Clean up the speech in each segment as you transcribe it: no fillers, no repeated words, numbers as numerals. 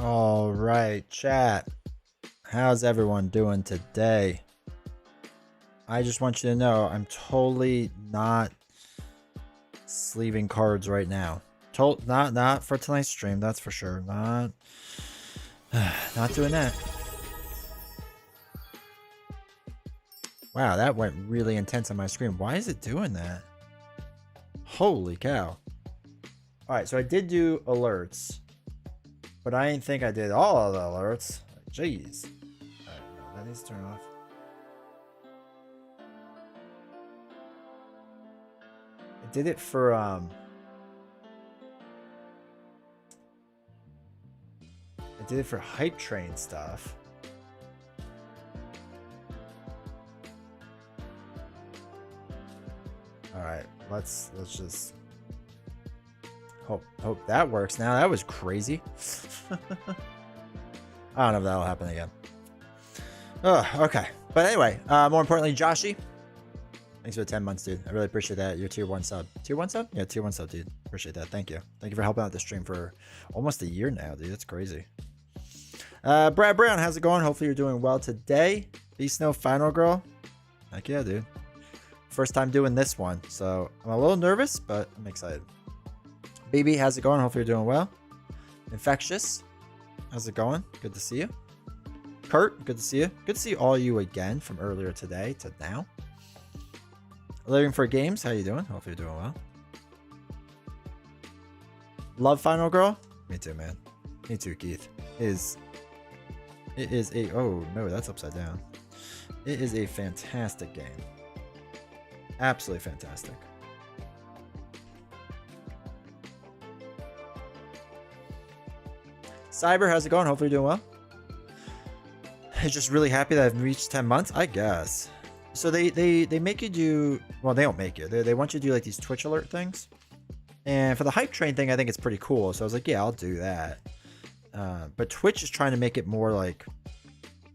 All right, chat. How's everyone doing today? I just want you to know I'm totally not sleeving cards right now. Not for tonight's stream, that's for sure. Not doing that. Wow, that went really intense on my screen. Why is it doing that? Holy cow. All right, so I did do alerts, but I didn't think I did all of the alerts. Jeez. All right, no, that needs to turn off. I did it for I did it for hype train stuff. All right, let's just hope that works now. That was crazy. I don't know if that'll happen again. Oh, okay. But anyway, more importantly, Joshy, thanks for the 10 months, dude. I really appreciate that. You're tier 1 sub. Tier 1 sub? Yeah, tier 1 sub, dude. Appreciate that. Thank you. Thank you for helping out the stream for almost a year now, dude. That's crazy. Brad Brown, how's it going? Hopefully you're doing well today. Beast Snow Final Girl. Heck yeah, dude. First time doing this one, so I'm a little nervous, but I'm excited. BB, how's it going? Hopefully you're doing well. Infectious, how's it going? Good to see you. Kurt, good to see you. Good to see all you again from earlier today to now. Living for Games, how you doing? Hopefully you're doing well. Love Final Girl? Me too, man. Me too, Keith. It is a... Oh, no, that's upside down. It is a fantastic game. Absolutely fantastic. Cyber, how's it going? Hopefully you're doing well. I'm just really happy that I've reached 10 months, I guess. So they make you do... Well, they don't make you. They want you to do like these Twitch alert things. And for the hype train thing, I think it's pretty cool. So I was like, yeah, I'll do that. But Twitch is trying to make it more like...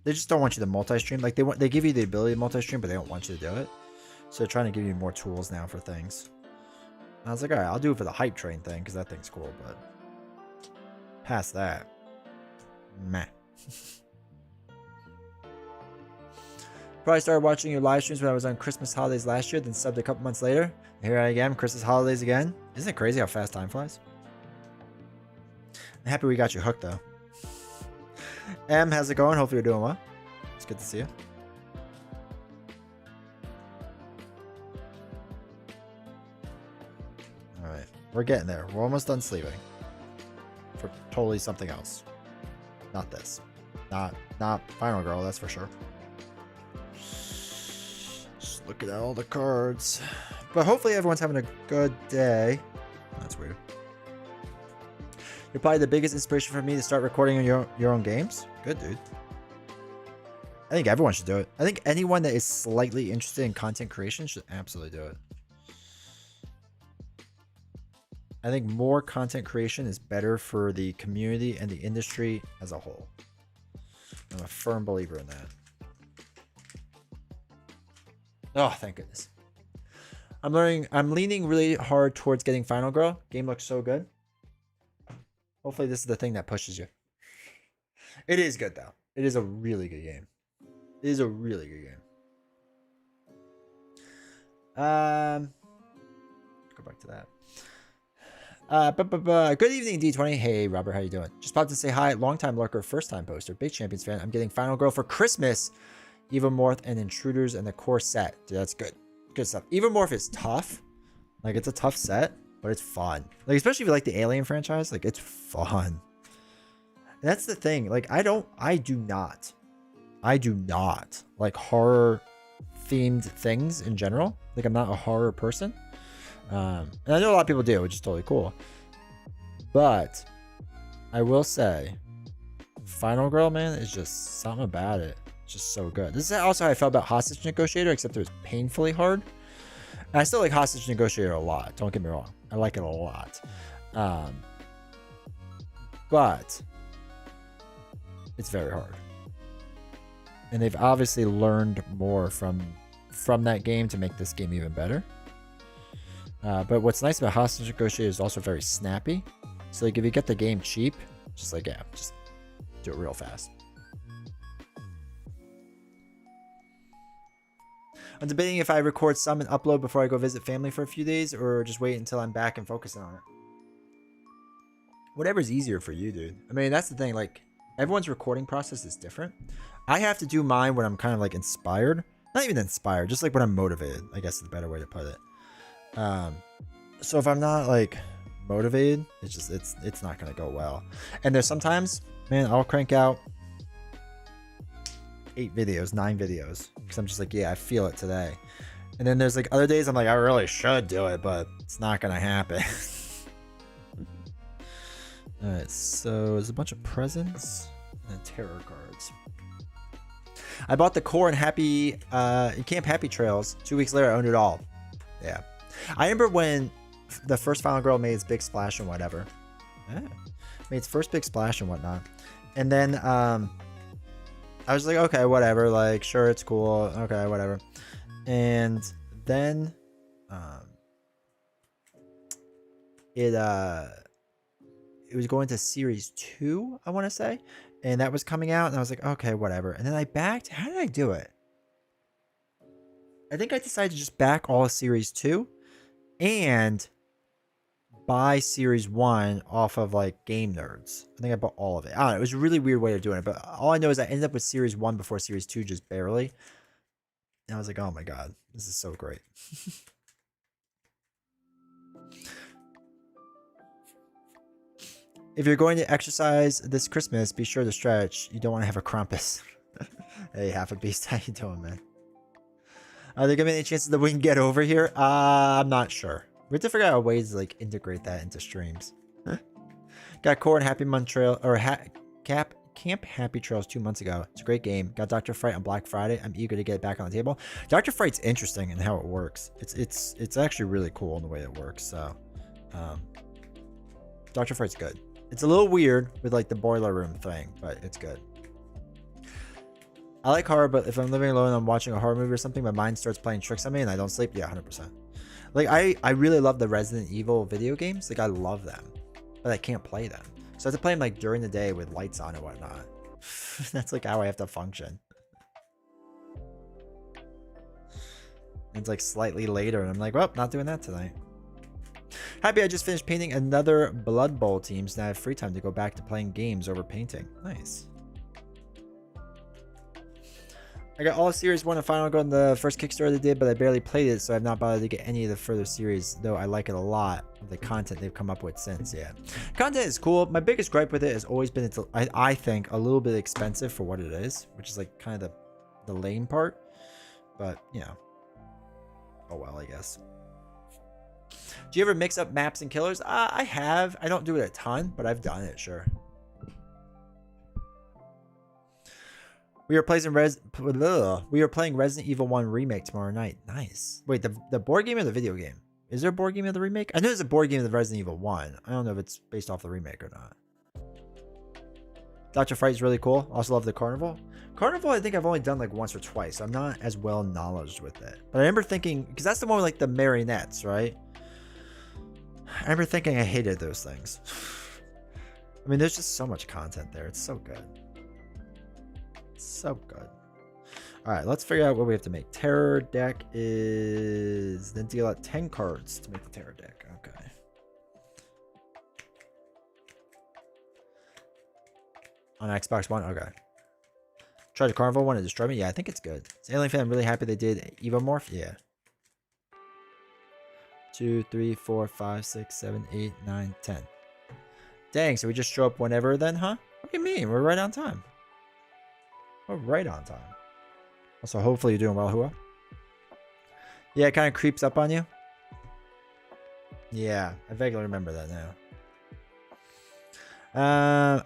They just don't want you to multi-stream. Like they give you the ability to multi-stream, but they don't want you to do it. So they're trying to give you more tools now for things. And I was like, all right, I'll do it for the hype train thing because that thing's cool. But past that, meh. Probably started watching your live streams when I was on Christmas holidays last year, then subbed a couple months later. Here I am, Christmas holidays again. Isn't it crazy how fast time flies? I'm happy we got you hooked though. M, how's it going? Hopefully you're doing well. It's good to see you. Alright, we're getting there. We're almost done sleeving. For totally something else. Not this. Not Final Girl, that's for sure. Just looking at all the cards. But hopefully everyone's having a good day. That's weird. You're probably the biggest inspiration for me to start recording your own games. Good, dude. I think everyone should do it. I think anyone that is slightly interested in content creation should absolutely do it. I think more content creation is better for the community and the industry as a whole. I'm a firm believer in that. Oh, thank goodness. I'm leaning really hard towards getting Final Girl. Game looks so good. Hopefully this is the thing that pushes you. It is good though. It is a really good game. It is a really good game. Go back to that. Good evening, D20. Hey, Robert, how you doing? Just popped to say hi. Long-time lurker, first-time poster, big Champions fan. I'm getting Final Girl for Christmas. Evomorph and Intruders and the core set. Dude, that's good. Good stuff. Evomorph is tough. Like, it's a tough set, but it's fun. Like, especially if you like the Alien franchise. Like, it's fun. And that's the thing. Like, I do not like horror-themed things in general. Like, I'm not a horror person. And I know a lot of people do, which is totally cool. But I will say, Final Girl, man, is just something about it. It's just so good. This is also how I felt about Hostage Negotiator, except it was painfully hard. And I still like Hostage Negotiator a lot. Don't get me wrong. I like it a lot. But it's very hard. And they've obviously learned more from that game to make this game even better. But what's nice about Hostage Negotiator is also very snappy. So like if you get the game cheap, just like, yeah, just Do it real fast. I'm debating if I record some and upload before I go visit family for a few days or just wait until I'm back and focusing on it. Whatever's easier for you, dude. I mean, that's the thing. Like, everyone's recording process is different. I have to do mine when I'm kind of like inspired. Not even inspired, just like when I'm motivated, I guess is the better way to put it. So if I'm not like motivated, it's not gonna go well. And there's sometimes, man, I'll crank out 8 videos, 9 videos, because I'm just like, yeah, I feel it today. And then there's like other days I'm like, I really should do it, but it's not gonna happen. All right, so there's a bunch of presents and tarot cards. I bought the core in Camp Happy Trails. 2 weeks later, I owned it all. Yeah, I remember when the first Final Girl made its big splash and whatever. Yeah. Made its first big splash and whatnot, and then I was like, okay, whatever, like, sure, it's cool, okay, whatever. And then it was going to series 2, I want to say, and that was coming out, and I was like, okay, whatever. And then I backed. How did I do it? I think I decided to just back all of series 2 and buy series 1 off of like Game Nerds. I think I bought all of it. I don't know, it was a really weird way of doing it, but all I know is I ended up with series 1 before series 2, just barely. And I was like, oh my god, this is so great. If you're going to exercise this Christmas, be sure to stretch. You don't want to have a Krampus. Hey, half a beast, how you doing, man? Are there gonna be any chances that we can get over here? I'm not sure. We have to figure out ways to like integrate that into streams. Got Core and Happy Month Trail or Camp Happy Trails 2 months ago. It's a great game. Got Dr. Fright on Black Friday. I'm eager to get it back on the table. Dr. Fright's interesting in how it works. It's actually really cool in the way it works. So, Dr. Fright's good. It's a little weird with like the boiler room thing, but it's good. I like horror, but if I'm living alone and I'm watching a horror movie or something, my mind starts playing tricks on me and I don't sleep. Yeah, 100%. Like, I really love the Resident Evil video games. Like, I love them, but I can't play them. So I have to play them, like, during the day with lights on and whatnot. That's, like, how I have to function. And it's, like, slightly later, and I'm like, well, not doing that tonight. Happy I just finished painting another Blood Bowl team, so now I have free time to go back to playing games over painting. Nice. I got all of Series 1 and Final Girl in the first Kickstarter they did, but I barely played it, so I've not bothered to get any of the further series, though I like it a lot of the content they've come up with since. Yeah, content is cool. My biggest gripe with it has always been I think a little bit expensive for what it is, which is like kind of the lame part, but you know, oh well, I guess. Do you ever mix up maps and killers? I have. I don't do it a ton, but I've done it, sure. We are playing Resident Evil 1 Remake tomorrow night. Nice. Wait, the board game or the video game? Is there a board game of the remake? I know there's a board game of the Resident Evil 1. I don't know if it's based off the remake or not. Dr. Fright's really cool. Also love the Carnival. Carnival, I think I've only done like once or twice. So I'm not as well knowledgeable with it. But I remember thinking, because that's the one with like the marionettes, right? I remember thinking I hated those things. I mean, there's just so much content there. It's so good. So good. All right, let's figure out what we have to make. Terror deck is then deal out 10 cards to make the terror deck. Okay. On Xbox One. Okay. Try the Carnival one and destroy me. Yeah, I think it's good. It's Alien Fan. I'm really happy they did Evomorph. Yeah. 2, 3, 4, 5, 6, 7, 8, 9, 10. Dang. So we just show up whenever then, huh? What do you mean? We're right on time. We're right on time. Also, hopefully you're doing well, Hua. Yeah, it kind of creeps up on you. Yeah, I vaguely remember that now.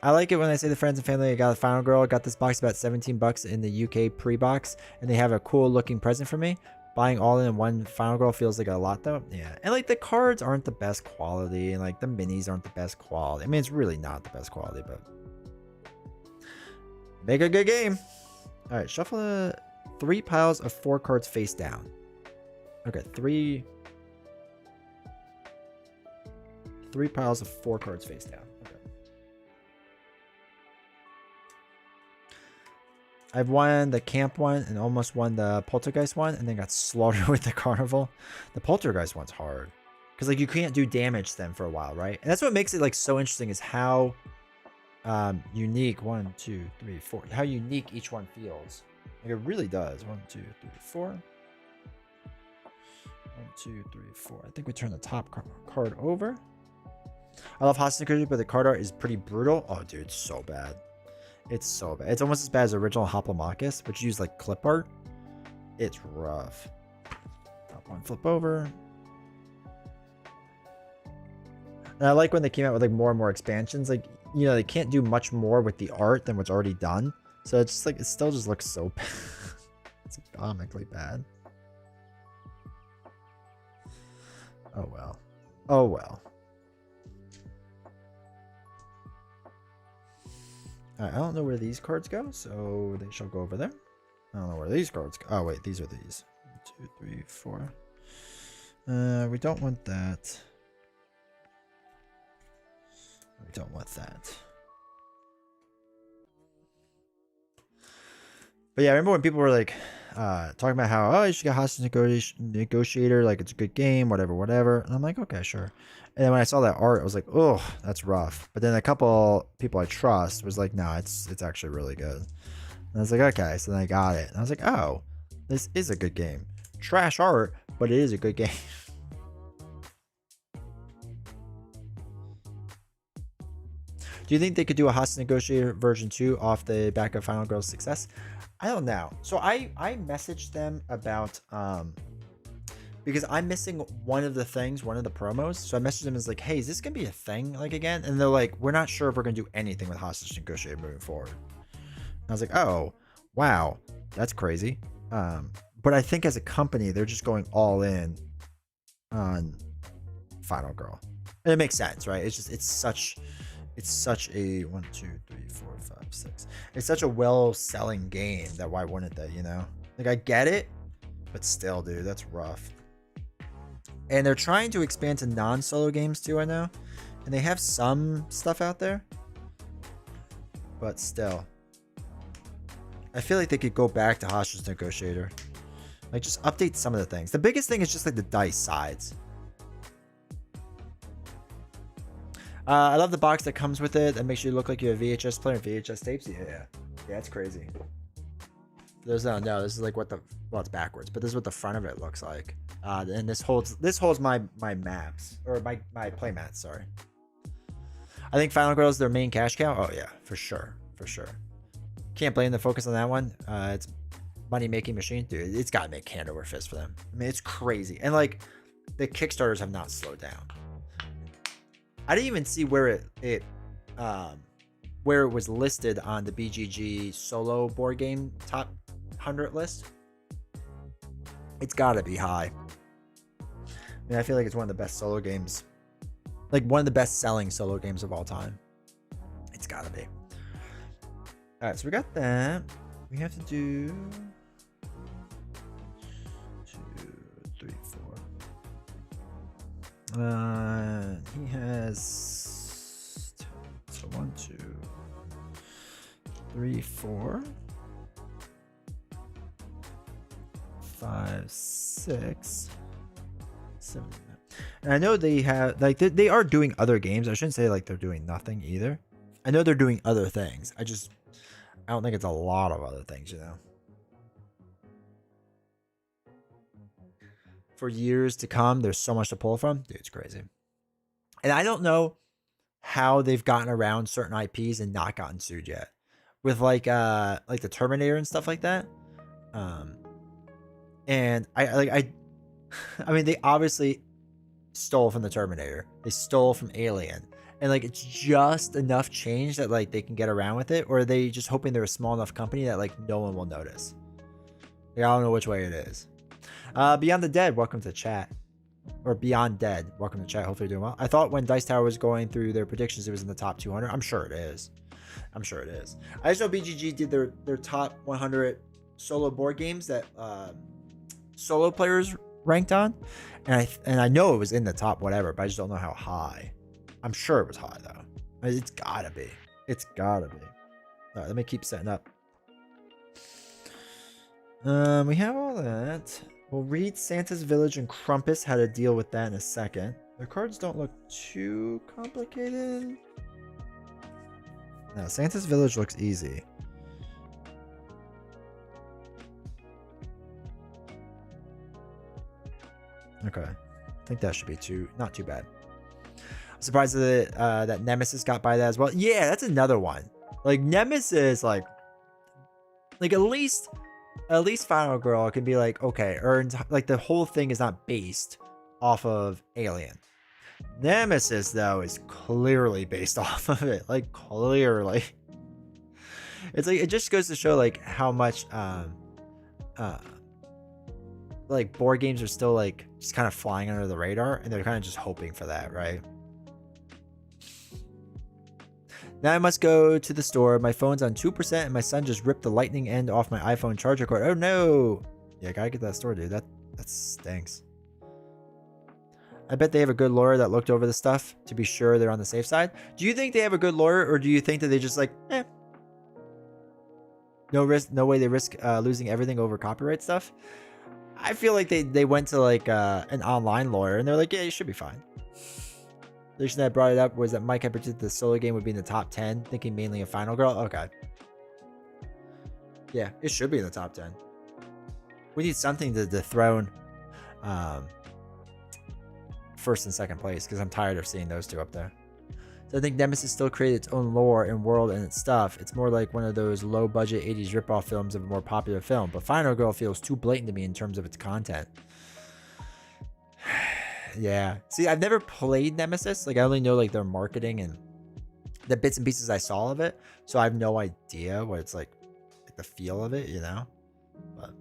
I like it when I say to friends and family, I got a Final Girl. Got this box about 17 bucks in the UK pre-box, and they have a cool looking present for me. Buying all in one Final Girl feels like a lot though. Yeah, and like the cards aren't the best quality, and like the minis aren't the best quality. I mean, it's really not the best quality, but make a good game. All right, shuffle 3 piles of 4 cards face down. Okay, 3 piles of 4 cards face down. Okay. I've won the camp one and almost won the poltergeist one, and then got slaughtered with the carnival. The poltergeist one's hard because like you can't do damage to them for a while, right? And that's what makes it like so interesting is how unique 1, 2, 3, 4, how unique each one feels. Like it really does. 1, 2, 3, 4. 1, 2, 3, 4. I think we turn the top card over. I love hostage negotiator, but the card art is pretty brutal. Oh, dude, it's so bad. It's so bad. It's almost as bad as original Hoplomachus, which used like clip art. It's rough. Top one, flip over. And I like when they came out with like more and more expansions. Like, you know, they can't do much more with the art than what's already done. So it's just like, it still just looks so bad. It's comically bad. Oh well. Oh well. Alright, I don't know where these cards go, so they shall go over there. I don't know where these cards go. Oh wait, these are these. 1, 2, 3, 4. We don't want that. We don't want that. But yeah, I remember when people were like talking about how, oh, you should get hostage negotiator, like it's a good game, whatever. And I'm like, okay, sure. And then when I saw that art, I was like, oh, that's rough. But then a couple people I trust was like, no, it's actually really good. And I was like, okay. So then I got it. And I was like, oh, this is a good game. Trash art, but it is a good game. Do you think they could do a hostage negotiator version 2 off the back of Final Girl's success? I don't know. So I messaged them about because I'm missing one of the things, one of the promos. So I messaged them as like, hey, is this gonna be a thing like again? And they're like, we're not sure if we're gonna do anything with hostage negotiator moving forward. And I was like, oh wow, that's crazy. But I think as a company, they're just going all in on Final Girl. And it makes sense, right? It's just it's such a 1, 2, 3, 4, 5, 6. It's such a well-selling game that why wouldn't they, you know? Like I get it, but still, dude, that's rough. And they're trying to expand to non-solo games too, I know. And they have some stuff out there. But still. I feel like they could go back to Hostage Negotiator. Like just update some of the things. The biggest thing is just like the dice sides. I love the box that comes with it. That makes you look like you're a VHS player and VHS tapes. Yeah, it's crazy. There's no, this is like what the, well, it's backwards, but this is what the front of it looks like. And this holds my maps, or my play mats, sorry. I think Final Girl is their main cash cow. Oh yeah, for sure. Can't blame the focus on that one. It's money making machine, dude. It's got to make hand over fist for them. I mean, it's crazy, and like the Kickstarters have not slowed down. I didn't even see where it was listed on the BGG solo board game top 100 list. It's got to be high. I mean, I feel like it's one of the best solo games, like one of the best selling solo games of all time. It's got to be. All right, so we got that. We have to do 2, 3, 4. He has 10. So 1, 2, 3, 4, 5, 6, 7. And I know they have like they are doing other games. I shouldn't say like they're doing nothing either. I know they're doing other things. I don't think it's a lot of other things, you know. For years to come, there's so much to pull from. Dude, it's crazy. And I don't know how they've gotten around certain IPs and not gotten sued yet. With like the Terminator and stuff like that. And I mean, they obviously stole from the Terminator. They stole from Alien. And like it's just enough change that like they can get around with it, or are they just hoping they're a small enough company that like no one will notice? Like, I don't know which way it is. Beyond the Dead, welcome to chat. Or Beyond Dead, welcome to chat. Hopefully you're doing well. I thought when Dice Tower was going through their predictions, it was in the top 200. I'm sure it is. I just know BGG did their top 100 solo board games that solo players ranked on, and I know it was in the top whatever, but I just don't know how high. I'm sure it was high though. It's gotta be. All right, let me keep setting up. We have all that. We'll read Santa's Village and Crumpus, how to deal with that in a second. The cards don't look too complicated. No, Santa's Village looks easy. Okay. I think that should be not too bad. I'm surprised that Nemesis got by that as well. Yeah, that's another one. Like Nemesis, like at least Final Girl can be like, okay, earned, like the whole thing is not based off of Alien. Nemesis though is clearly based off of it, like clearly. It's like, it just goes to show like how much like board games are still like just kind of flying under the radar, and they're kind of just hoping for that, right? Now I must go to the store. My phone's on 2% and my son just ripped the lightning end off my iPhone charger cord. Oh no. Yeah, gotta get that store, dude. That stinks. I bet they have a good lawyer that looked over the stuff to be sure they're on the safe side. Do you think they have a good lawyer, or do you think that they just like, no risk, no way they risk losing everything over copyright stuff? I feel like they went to like an online lawyer and they're like, yeah, you should be fine. The reason I brought it up was that Mike had predicted the solo game would be in the top 10, thinking mainly of Final Girl. Okay. Yeah, it should be in the top 10. We need something to dethrone first and second place, because I'm tired of seeing those two up there. So I think Nemesis still created its own lore and world and its stuff. It's more like one of those low-budget 80s ripoff films of a more popular film, but Final Girl feels too blatant to me in terms of its content. Yeah. See, I've never played Nemesis. Like, I only know like their marketing and the bits and pieces I saw of it. So I have no idea what it's like the feel of it, you know? But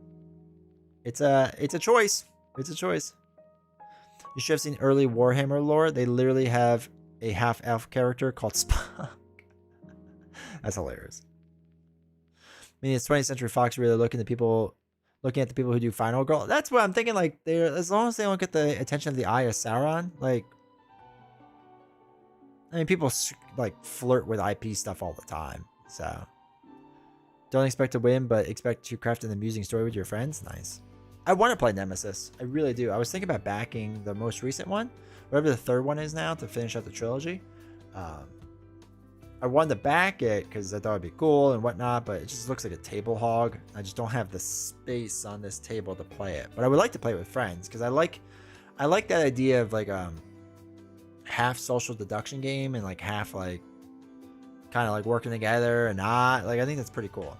it's a choice. It's a choice. You should have seen early Warhammer lore. They literally have a half-elf character called Spock. That's hilarious. I mean, it's 20th Century Fox really looking at the people who do Final Girl. That's what I'm thinking. Like, as long as they don't get the attention of the Eye of Sauron, like, I mean, people like flirt with IP stuff all the time. So, don't expect to win, but expect to craft an amusing story with your friends. Nice. I want to play Nemesis. I really do. I was thinking about backing the most recent one, whatever the third one is now, to finish out the trilogy. I wanted to back it because I thought it'd be cool and whatnot, but it just looks like a table hog. I just don't have the space on this table to play it. But I would like to play it with friends, because I like that idea of like half social deduction game and like half like kind of like working together and not. Like, I think that's pretty cool.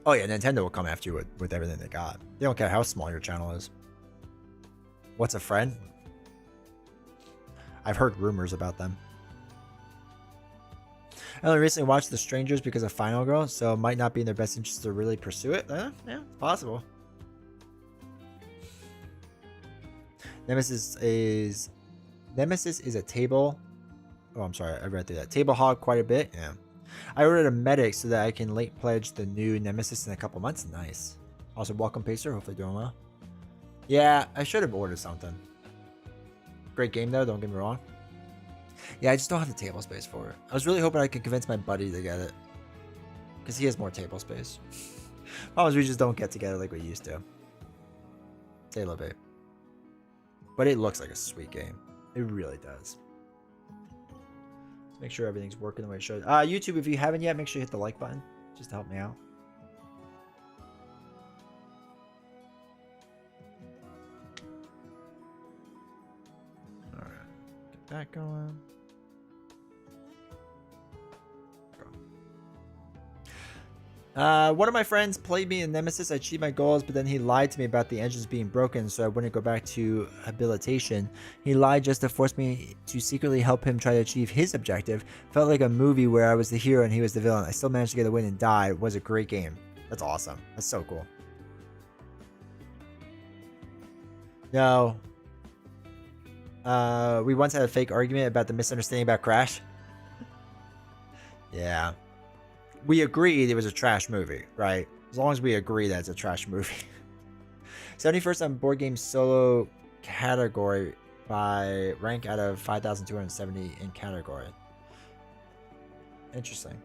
Oh yeah, Nintendo will come after you with everything they got. They don't care how small your channel is. What's a friend? I've heard rumors about them. I only recently watched The Strangers because of Final Girl, so it might not be in their best interest to really pursue it. Yeah, it's possible. Nemesis is a table. Oh, I'm sorry, I read through that. Table hog quite a bit. Yeah. I ordered a medic so that I can late pledge the new Nemesis in a couple months. Nice. Also, welcome, Pacer. Hopefully doing well. Yeah, I should have ordered something. Great game, though. Don't get me wrong. Yeah, I just don't have the table space for it. I was really hoping I could convince my buddy to get it, because he has more table space. Problem is, we just don't get together like we used to. Say a little bit. But it looks like a sweet game. It really does. Let's make sure everything's working the way it should. YouTube, if you haven't yet, make sure you hit the like button, just to help me out. Alright, get that going. One of my friends played me in Nemesis. I achieved my goals, but then he lied to me about the engines being broken, so I wouldn't go back to habilitation. He lied just to force me to secretly help him try to achieve his objective. Felt like a movie where I was the hero and he was the villain. I still managed to get a win and die. It was a great game. That's awesome. That's so cool. No. We once had a fake argument about the misunderstanding about Crash. Yeah. We agreed it was a trash movie, right? As long as we agree that it's a trash movie. 71st on board game solo category by rank out of 5,270 in category. Interesting.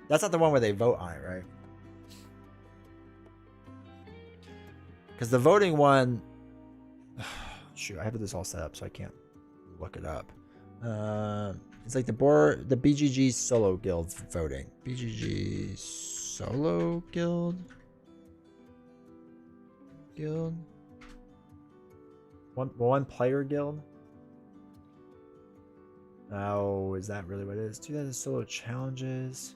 That's not the one where they vote on it, right? Because the voting one, shoot, I have this all set up, so I can't look it up. It's like the BGG solo guild voting. BGG solo guild. One player guild. Oh, is that really what it is? 2000 solo challenges.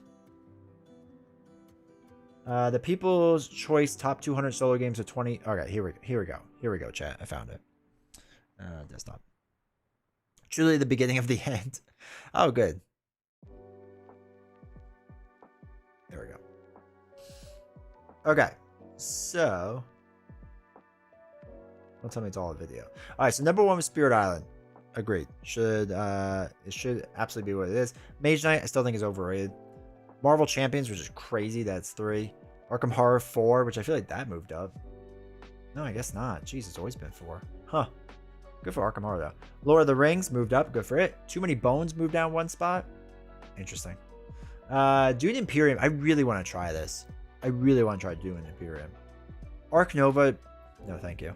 The People's Choice top 200 solo games of 20. Okay, here we go, chat. I found it. Desktop. Truly the beginning of the end. Oh, good. There we go. Okay, so don't tell me it's all a video. All right, so number 1 was Spirit Island. Agreed. It should absolutely be what it is. Mage Knight, I still think is overrated. Marvel Champions, which is crazy. That's 3. Arkham Horror 4, which I feel like that moved up. No, I guess not. Jeez, it's always been 4. Huh. Good for Arkham Horror, though. Lord of the Rings moved up. Good for it. Too Many Bones moved down 1 spot. Interesting. Dune Imperium. I really want to try this. I really want to try Dune Imperium. Ark Nova. No, thank you.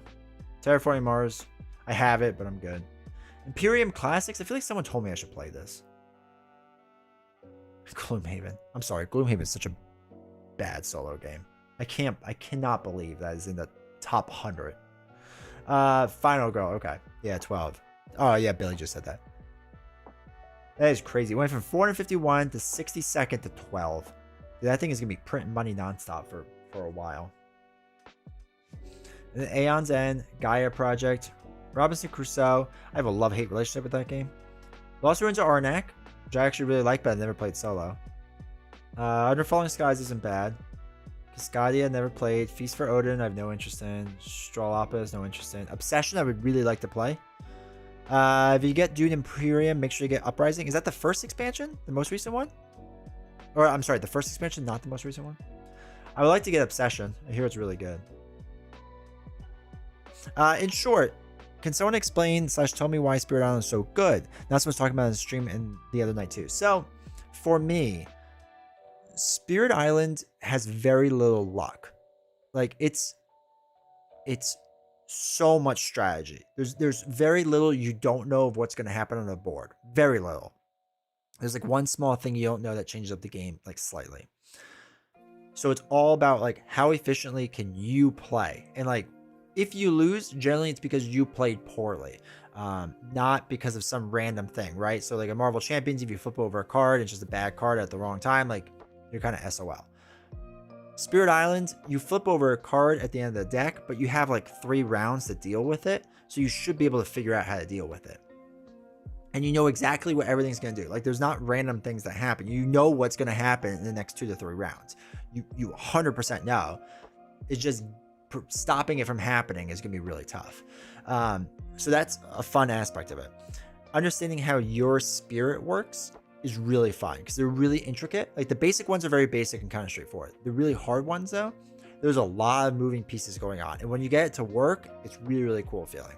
Terraforming Mars. I have it, but I'm good. Imperium Classics. I feel like someone told me I should play this. Gloomhaven. I'm sorry. Gloomhaven is such a bad solo game. I cannot believe that is in the top 100. Final Girl. Okay. Yeah, 12. Oh, yeah. Billy just said that. That is crazy. It went from 451 to 62nd to 12. Dude, that thing is going to be printing money nonstop for a while. And then Aeon's End, Gaia Project, Robinson Crusoe. I have a love-hate relationship with that game. Lost Ruins of Arnak, which I actually really like, but I never played solo. Under Falling Skies isn't bad. Cascadia, never played. Feast for Odin, I have no interest in. Strolapa, no interest in. Obsession, I would really like to play. If you get Dune Imperium, make sure you get Uprising. Is that the first expansion? The most recent one? Or, I'm sorry, the first expansion, not the most recent one? I would like to get Obsession. I hear it's really good. In short, can someone explain / tell me why Spirit Island is so good? That's what I was talking about in the stream and the other night too. So, for me, Spirit Island has very little luck. Like it's so much strategy. There's very little you don't know of what's going to happen on the board. Very little. There's like one small thing you don't know that changes up the game like slightly. So it's all about like how efficiently can you play, and like if you lose, generally it's because you played poorly, not because of some random thing, right? So like a Marvel Champions, if you flip over a card, it's just a bad card at the wrong time, like you're kind of SOL. Spirit Island, you flip over a card at the end of the deck, but you have like 3 rounds to deal with it, so you should be able to figure out how to deal with it. And you know exactly what everything's going to do. Like there's not random things that happen. You know what's going to happen in the next 2 to 3 rounds. You 100% know. It's just stopping it from happening is going to be really tough. So that's a fun aspect of it. Understanding how your spirit works is really fun because they're really intricate. Like the basic ones are very basic and kind of straightforward. The really hard ones though, there's a lot of moving pieces going on. And when you get it to work, it's really, really cool feeling.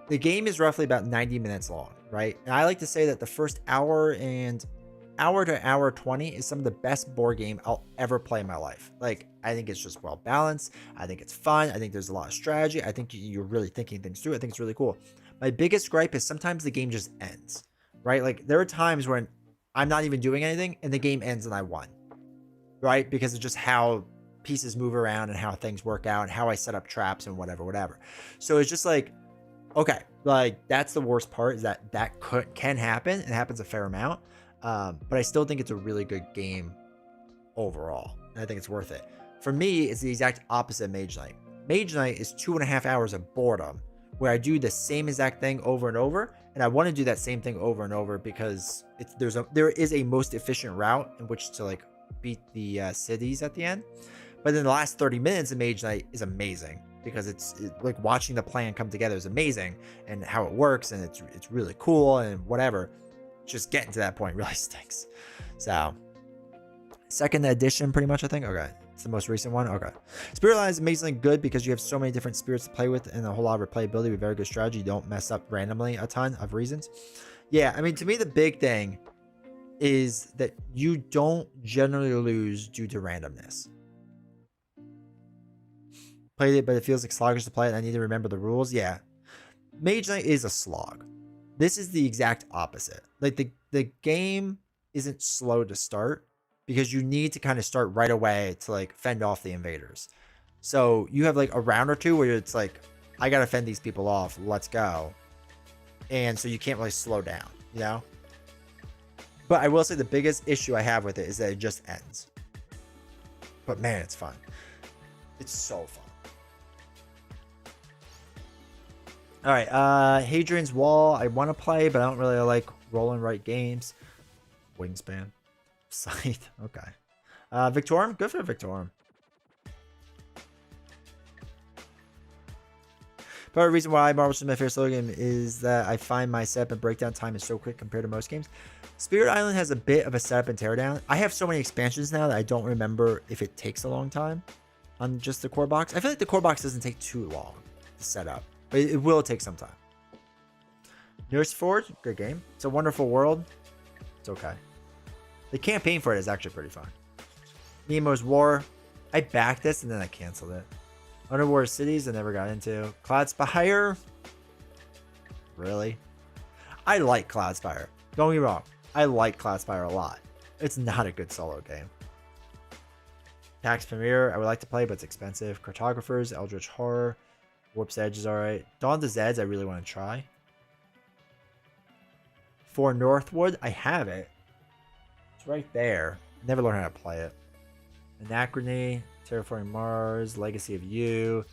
The game is roughly about 90 minutes long, right? And I like to say that the first hour to hour 20 is some of the best board game I'll ever play in my life. Like, I think it's just well balanced. I think it's fun. I think there's a lot of strategy. I think you're really thinking things through. I think it's really cool. My biggest gripe is sometimes the game just ends, right? Like there are times when I'm not even doing anything and the game ends and I won, right? Because of just how pieces move around and how things work out and how I set up traps and whatever. So it's just like, okay, like that's the worst part, is that can happen. It happens a fair amount. But I still think it's a really good game overall. And I think it's worth it. For me, it's the exact opposite of Mage Knight. Mage Knight is 2.5 hours of boredom where I do the same exact thing over and over. And I want to do that same thing over and over because there is a most efficient route in which to like beat the cities at the end. But then the last 30 minutes of Mage Knight is amazing because it's like watching the plan come together is amazing, and how it works, and it's really cool and whatever. Just getting to that point really stinks. So, 2nd edition, pretty much, I think. Okay, it's the most recent one. Okay, Spirit Island is amazingly good because you have so many different spirits to play with and a whole lot of replayability with very good strategy. You don't mess up randomly a ton of reasons. Yeah, I mean, to me, the big thing is that you don't generally lose due to randomness. Played it, but it feels like sluggish to play it. I need to remember the rules. Yeah. Mage Knight is a slog. This is the exact opposite. Like the game isn't slow to start because you need to kind of start right away to like fend off the invaders. So you have like a round or two where it's like, I got to fend these people off. Let's go. And so you can't really slow down, you know? But I will say the biggest issue I have with it is that it just ends. But man, it's fun. It's so fun. All right, Hadrian's Wall. I want to play, but I don't really like roll and write games. Wingspan. Scythe. Okay. Victorum. Good for Victorum. Part of the reason why Marvel's my favorite solo game is that I find my setup and breakdown time is so quick compared to most games. Spirit Island has a bit of a setup and teardown. I have so many expansions now that I don't remember if it takes a long time on just the core box. I feel like the core box doesn't take too long to set up, but it will take some time. Nurse Forge, good game. It's a wonderful world. It's okay. The campaign for it is actually pretty fun. Nemo's War. I backed this and then I canceled it. Underwater Cities, I never got into. Cloudspire. Really? I like Cloudspire. Don't get me wrong. I like Cloudspire a lot. It's not a good solo game. Pax Premier, I would like to play, but it's expensive. Cartographers, Eldritch Horror. Warp's Edge is alright. Dawn of the Zeds, I really want to try. For Northwood, I have it. It's right there. Never learned how to play it. Anachrony, Terraforming Mars, Legacy of You.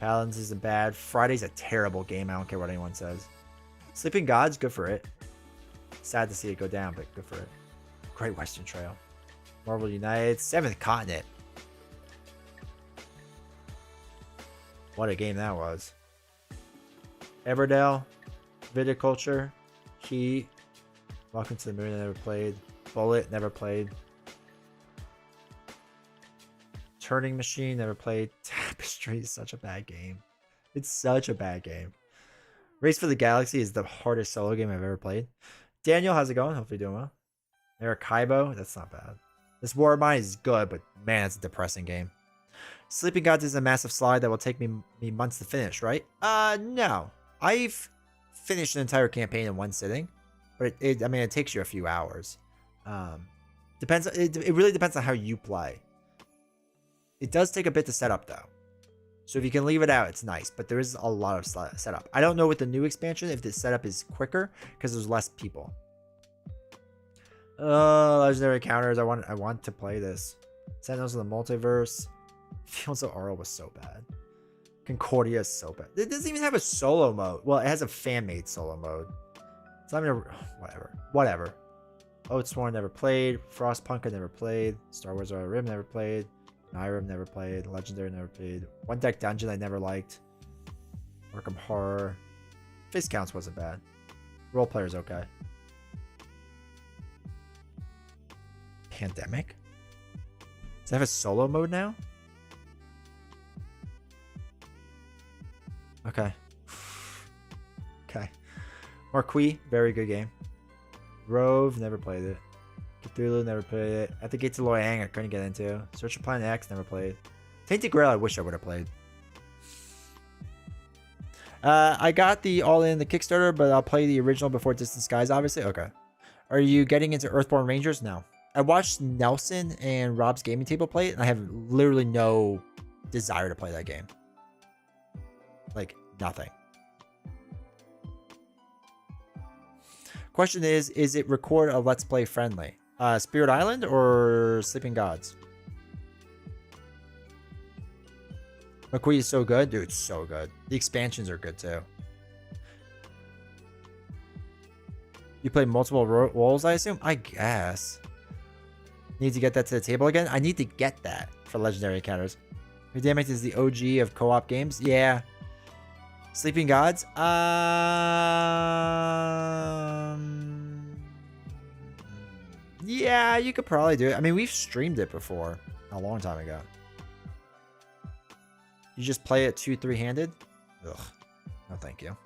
Paladins isn't bad. Friday's a terrible game. I don't care what anyone says. Sleeping Gods, good for it. Sad to see it go down, but good for it. Great Western Trail. Marvel United, 7th Continent. What a game that was. Everdell, Viticulture, Heat, Welcome to the Moon, I never played. Bullet, never played. Turning Machine, never played. Tapestry is such a bad game. It's such a bad game. Race for the Galaxy is the hardest solo game I've ever played. Daniel, how's it going? Hopefully doing well. Maracaibo, that's not bad. This War of Mine is good, but man, it's a depressing game. Sleeping Gods is a massive slide that will take me months to finish, right? No. I've finished an entire campaign in one sitting, but I mean, it takes you a few hours. Depends. It really depends on how you play. It does take a bit to set up though. So if you can leave it out, it's nice, but there is a lot of setup. I don't know with the new expansion if the setup is quicker because there's less people. Legendary Encounters. I want to play this. Sentinels of the Multiverse. Fields of Arl was so bad. Concordia is so bad. It doesn't even have a solo mode. Well, it has a fan-made solo mode. It's not even whatever. Oathsworn never played. Frostpunk I never played. Star Wars Outer Rim never played. Nyrim never played. Legendary never played. One Deck Dungeon I never liked. Arkham Horror. Face Counts wasn't bad. Role Player's okay. Pandemic? Does it have a solo mode now? Okay. Okay. Marquis, very good game. Rove, never played it. Cthulhu, never played it. At the Gates of Loyang, I couldn't get into. Search for Planet X, never played. Tainted Grail, I wish I would have played. I got the all-in the Kickstarter, but I'll play the original before Distant Skies, obviously. Okay. Are you getting into Earthborn Rangers? No. I watched Nelson and Rob's gaming table play it, and I have literally no desire to play that game. Like, nothing. Question is it record a Let's Play friendly? Spirit Island or Sleeping Gods? McQueen is so good. Dude, it's so good. The expansions are good too. You play multiple roles, I assume? I guess. Need to get that to the table again? I need to get that for Legendary Encounters. Pandemic is the OG of co-op games. Yeah. Sleeping Gods? Yeah, you could probably do it. I mean, we've streamed it before. A long time ago. You just play it 2-3-handed? Ugh. No, thank you.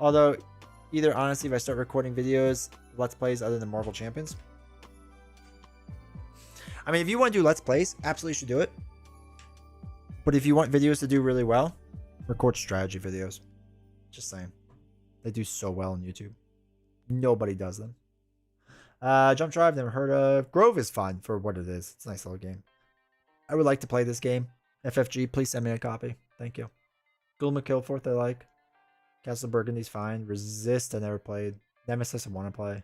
Although, either honestly, if I start recording videos, Let's Plays other than Marvel Champions. I mean, if you want to do Let's Plays, absolutely should do it. But if you want videos to do really well, record strategy videos. Just saying. They do so well on YouTube. Nobody does them. Jump Drive, never heard of. Grove is fun for what it is. It's a nice little game. I would like to play this game. FFG, please send me a copy. Thank you. Gulma Killforth, I like. Castle Burgundy's fine. Resist, I never played. Nemesis, I want to play.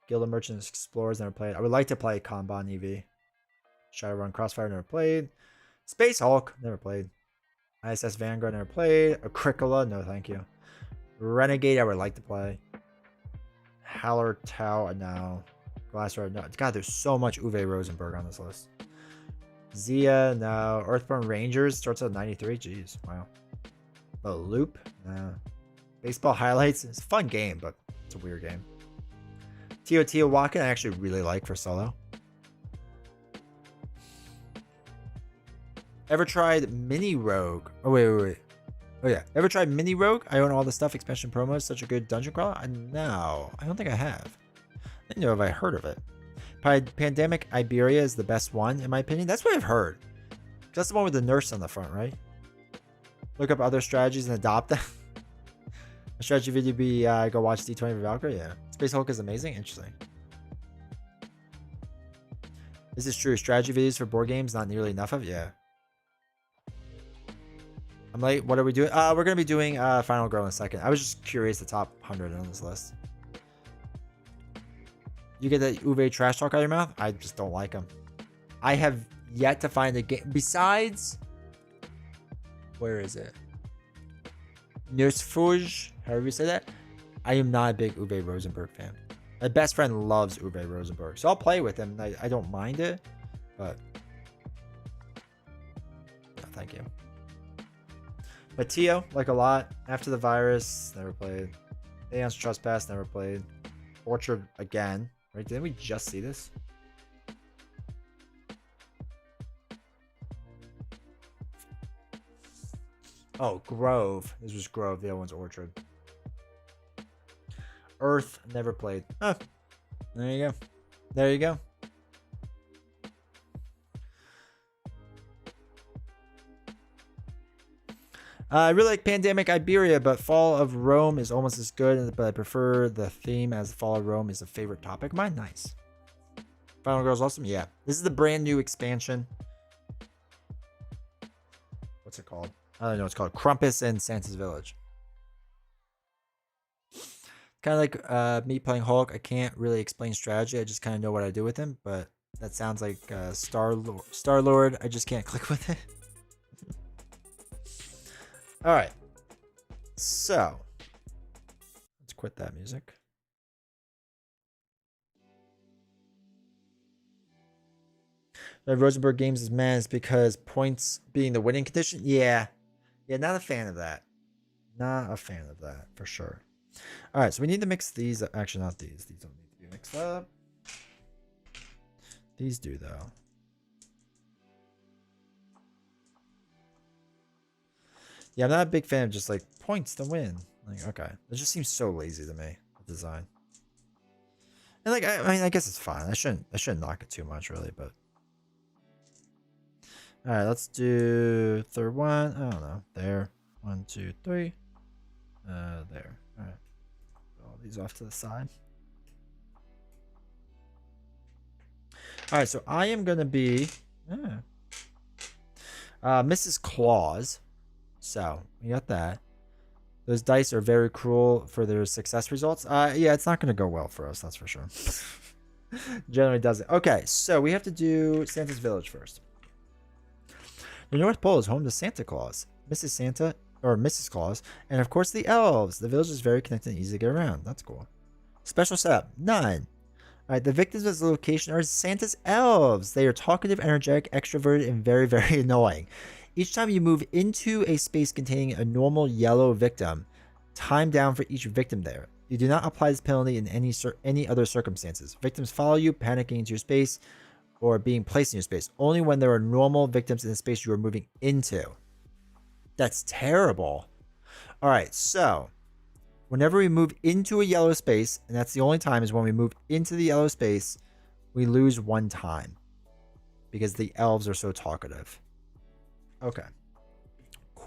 Guild of Merchants Explorers, never played. I would like to play Kanban EV. Shadowrun Crossfire, never played. Space Hulk, never played. ISS Vanguard, never played. Agricola, no thank you. Renegade, I would like to play. Haller Tau, no. Glassrod, no. God, there's so much Uwe Rosenberg on this list. Zia, no. Earthborn Rangers starts at 93. Jeez, wow. The Loop, no. Baseball Highlights, it's a fun game, but it's a weird game. Teotihuacan, I actually really like for solo. Ever tried Mini Rogue? Oh, wait. Oh, yeah. Ever tried Mini Rogue? I own all the stuff, expansion promos, such a good dungeon crawler. No, I don't think I have. I didn't know if I heard of it. Pandemic Iberia is the best one, in my opinion. That's what I've heard. That's the one with the nurse on the front, right? Look up other strategies and adopt them. A strategy video be go watch D20 for Valkyrie? Yeah. Space Hulk is amazing. Interesting. This is true. Strategy videos for board games, not nearly enough of? Yeah. I'm late. What are we doing? We're going to be doing Final Girl in a second. I was just curious the top 100 on this list. You get that Uwe trash talk out of your mouth? I just don't like him. I have yet to find a game. Besides, where is it? Nusfuj, however you say that. I am not a big Uwe Rosenberg fan. My best friend loves Uwe Rosenberg. So I'll play with him. I don't mind it. But no, thank you. But Tio, like a lot. After the Virus, never played. Aeon's Trespass, never played. Orchard again. Right? Didn't we just see this? Oh, Grove. This was Grove. The other one's Orchard. Earth, never played. Oh, there you go. There you go. I really like Pandemic Iberia, but Fall of Rome is almost as good, but I prefer the theme as Fall of Rome is a favorite topic of mine. Nice. Final Girl's awesome. Yeah. This is the brand new expansion. What's it called? I don't know. It's called Crumpus and Santa's Village. Kind of like me playing Hulk. I can't really explain strategy. I just kind of know what I do with him, but that sounds like Star-Lord. I just can't click with it. All right, so let's quit that music. The Rosenberg games is mad because points being the winning condition. Yeah, not a fan of that. Not a fan of that for sure. All right, so we need to mix these. Actually, not these. These don't need to be mixed up. These do though. Yeah, I'm not a big fan of just like points to win. Like, okay, it just seems so lazy to me. The design, and like, I mean, I guess it's fine. I shouldn't knock it too much, really. But all right, let's do third one. I don't know. There, 1, 2, 3. There. All right, put all these off to the side. All right, so I am gonna be Mrs. Claus. So we got that. Those dice are very cruel for their success results. Yeah, it's not going to go well for us, that's for sure. Generally doesn't. Okay, so we have to do Santa's Village first. The North Pole is home to Santa Claus, Mrs. Santa, or Mrs. Claus, and of course the elves. The village is very connected and easy to get around. That's cool. Special setup, none. All right, the victims of the location are Santa's elves. They are talkative, energetic, extroverted, and very, very annoying. Each time you move into a space containing a normal yellow victim, time down for each victim there. You do not apply this penalty in any other circumstances. Victims follow you, panicking into your space, or being placed in your space. Only when there are normal victims in the space you are moving into. That's terrible. All right, so whenever we move into a yellow space, and that's the only time is when we move into the yellow space, we lose 1 time because the elves are so talkative. Okay.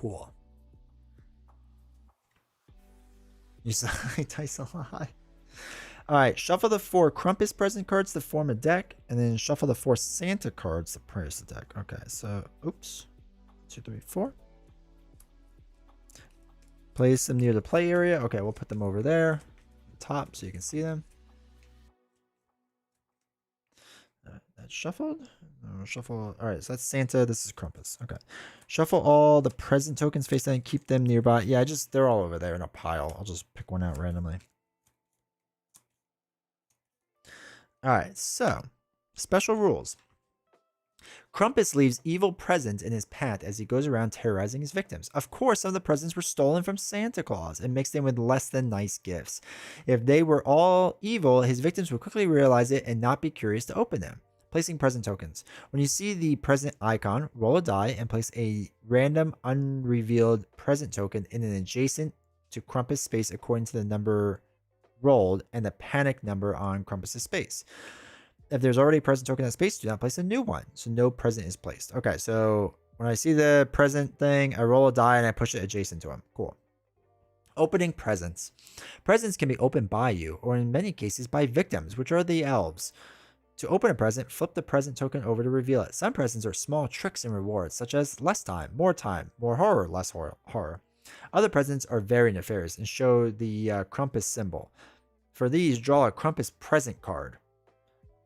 Cool. You saw dice a lot. All right, shuffle the 4 Krampus present cards to form a deck, and then shuffle the 4 Santa cards to place the deck. Okay, so oops, 2, 3, 4. Place them near the play area. Okay, we'll put them over there, top, so you can see them. That's shuffled. Shuffle. All right, so that's Santa. This is Krampus. Okay, shuffle all the present tokens face down and keep them nearby. Yeah, they're all over there in a pile. I'll just pick one out randomly. All right, so special rules. Krampus leaves evil presents in his path as he goes around terrorizing his victims. Of course, some of the presents were stolen from Santa Claus and mixed in with less than nice gifts. If they were all evil, his victims would quickly realize it and not be curious to open them. Placing present tokens. When you see the present icon, roll a die and place a random unrevealed present token in an adjacent to Krampus space according to the number rolled and the panic number on Krampus's space. If there's already a present token in that space, do not place a new one. So no present is placed. Okay, so when I see the present thing, I roll a die and I push it adjacent to him. Cool. Opening presents. Presents can be opened by you, or in many cases by victims, which are the elves. To open a present, flip the present token over to reveal it. Some presents are small tricks and rewards, such as less time, more horror, less horror. Other presents are very nefarious and show the Krampus symbol. For these, draw a Krampus present card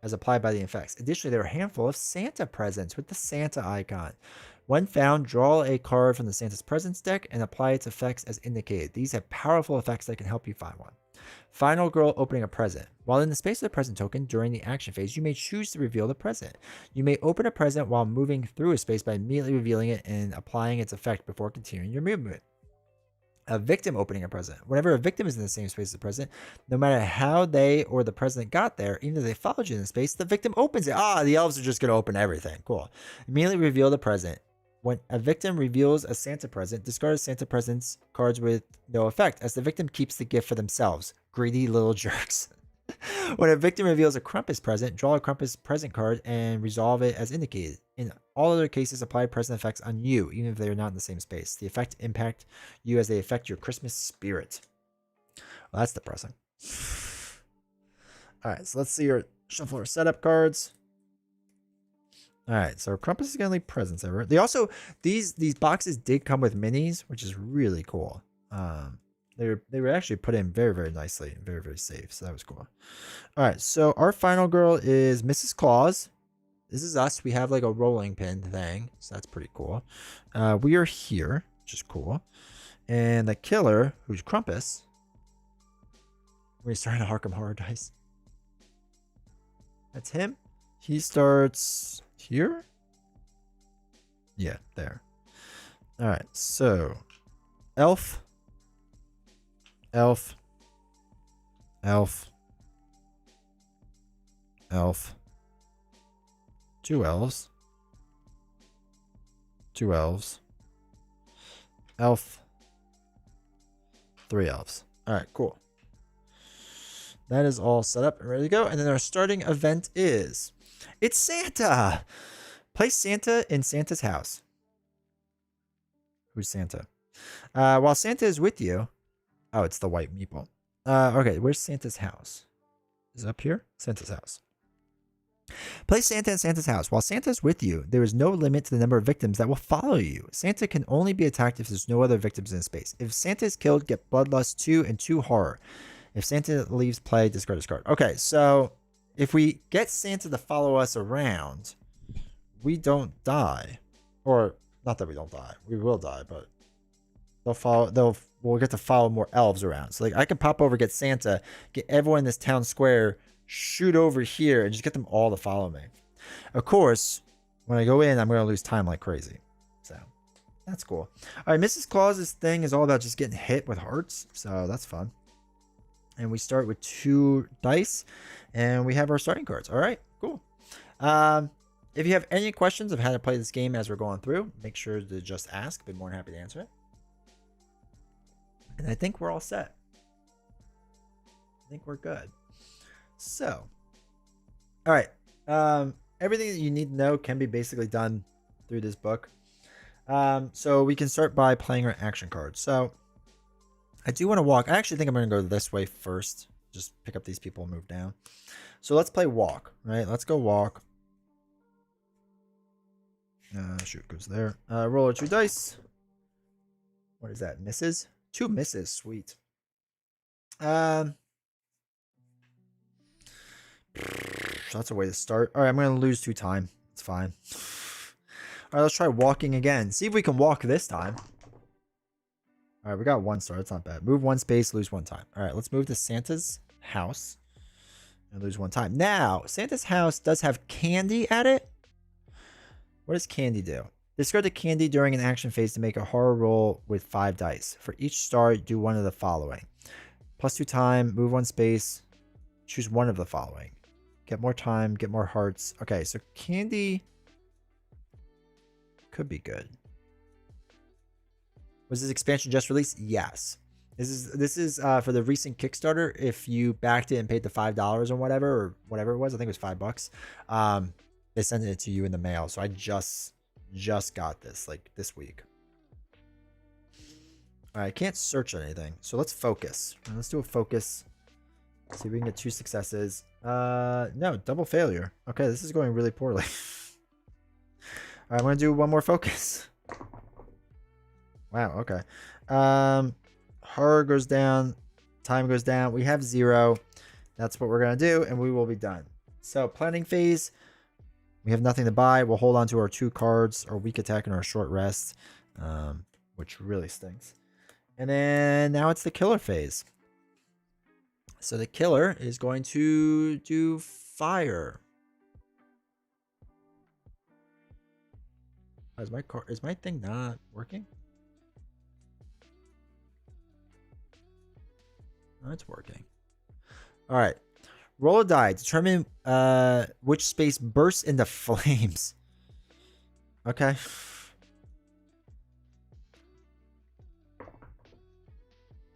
as applied by the effects. Additionally, there are a handful of Santa presents with the Santa icon. When found, draw a card from the Santa's presents deck and apply its effects as indicated. These have powerful effects that can help you find one. Final girl opening a present. While in the space of the present token during the action phase, you may choose to reveal the present. You may open a present while moving through a space by immediately revealing it and applying its effect before continuing your movement. A victim opening a present. Whenever a victim is in the same space as the present, no matter how they or the present got there, even if they followed you in the space, the victim opens it. The elves are just going to open everything. Cool. Immediately reveal the present. When a victim reveals a Santa present, discard Santa presents cards with no effect, as the victim keeps the gift for themselves. Greedy little jerks. When a victim reveals a Krampus present, draw a Krampus present card and resolve it as indicated. In all other cases, apply present effects on you, even if they are not in the same space. The effect impact you as they affect your Christmas spirit. Well, that's depressing. All right, so let's see your shuffle or setup cards. All right, so Krampus is gonna leave presents everywhere. They also these boxes did come with minis, which is really cool. They were actually put in very, very nicely and very, very safe. So that was cool. All right, so our final girl is Mrs. Claus. This is us. We have like a rolling pin thing, so that's pretty cool. We are here, which is cool. And the killer, who's Krampus. We're starting to Arkham Horror dice. That's him. He starts here. Yeah, there. All right, so elf, elf, elf, elf. Two elves. Two elves. Elf. Three elves. All right, cool. That is all set up and ready to go. And then our starting event is... It's Santa! Place Santa in Santa's house. Who's Santa? While Santa is with you... Oh, it's the white meeple. Okay, where's Santa's house? Is it up here? Santa's house. Place Santa in Santa's house. While Santa is with you, there is no limit to the number of victims that will follow you. Santa can only be attacked if there's no other victims in space. If Santa is killed, get Bloodlust 2 and 2 Horror. If Santa leaves play, discard this card. Okay, so if we get Santa to follow us around, we don't die. Or, not that we don't die. We will die, but we'll get to follow more elves around. So like I can pop over, get Santa, get everyone in this town square, shoot over here, and just get them all to follow me. Of course, when I go in, I'm going to lose time like crazy. So that's cool. All right, Mrs. Claus's thing is all about just getting hit with hearts. So that's fun. And we start with 2 dice, and we have our starting cards. All right, cool. If you have any questions of how to play this game as we're going through, make sure to just ask. I'd be more than happy to answer it. And I think we're all set. I think we're good. So, all right. Everything that you need to know can be basically done through this book. So we can start by playing our action cards. So I do want to walk. I actually think I'm going to go this way first. Just pick up these people and move down. So let's play walk, right? Let's go walk. Shoot, goes there. Roll a 2 dice. What is that? Misses? 2 misses. Sweet. That's a way to start. All right, I'm going to lose 2 time. It's fine. All right, let's try walking again. See if we can walk this time. All right, we got 1 star. That's not bad. Move 1 space, lose 1 time. All right, let's move to Santa's house and lose 1 time. Now, Santa's house does have candy at it. What does candy do? Discard the candy during an action phase to make a horror roll with 5 dice. For each star, do one of the following. Plus 2 time, move 1 space, choose one of the following. Get more time, get more hearts. Okay, so candy could be good. Was this expansion just released? Yes. This is for the recent Kickstarter. If you backed it and paid the $5 or whatever it was, I think it was $5. They sent it to you in the mail. So I just got this like this week. All right, I can't search anything. So let's focus. Let's do a focus. See if we can get 2 successes. No, double failure. Okay, this is going really poorly. All right, I'm gonna do 1 more focus. Wow, okay. Horror goes down, time goes down. We have 0. That's what we're gonna do, and we will be done. So planning phase, we have nothing to buy. We'll hold on to our 2 cards, our weak attack and our short rest, which really stinks. And then now it's the killer phase. So the killer is going to do fire. Is my thing not working? Oh, it's working. All right. Roll a die. Determine which space bursts into flames. Okay.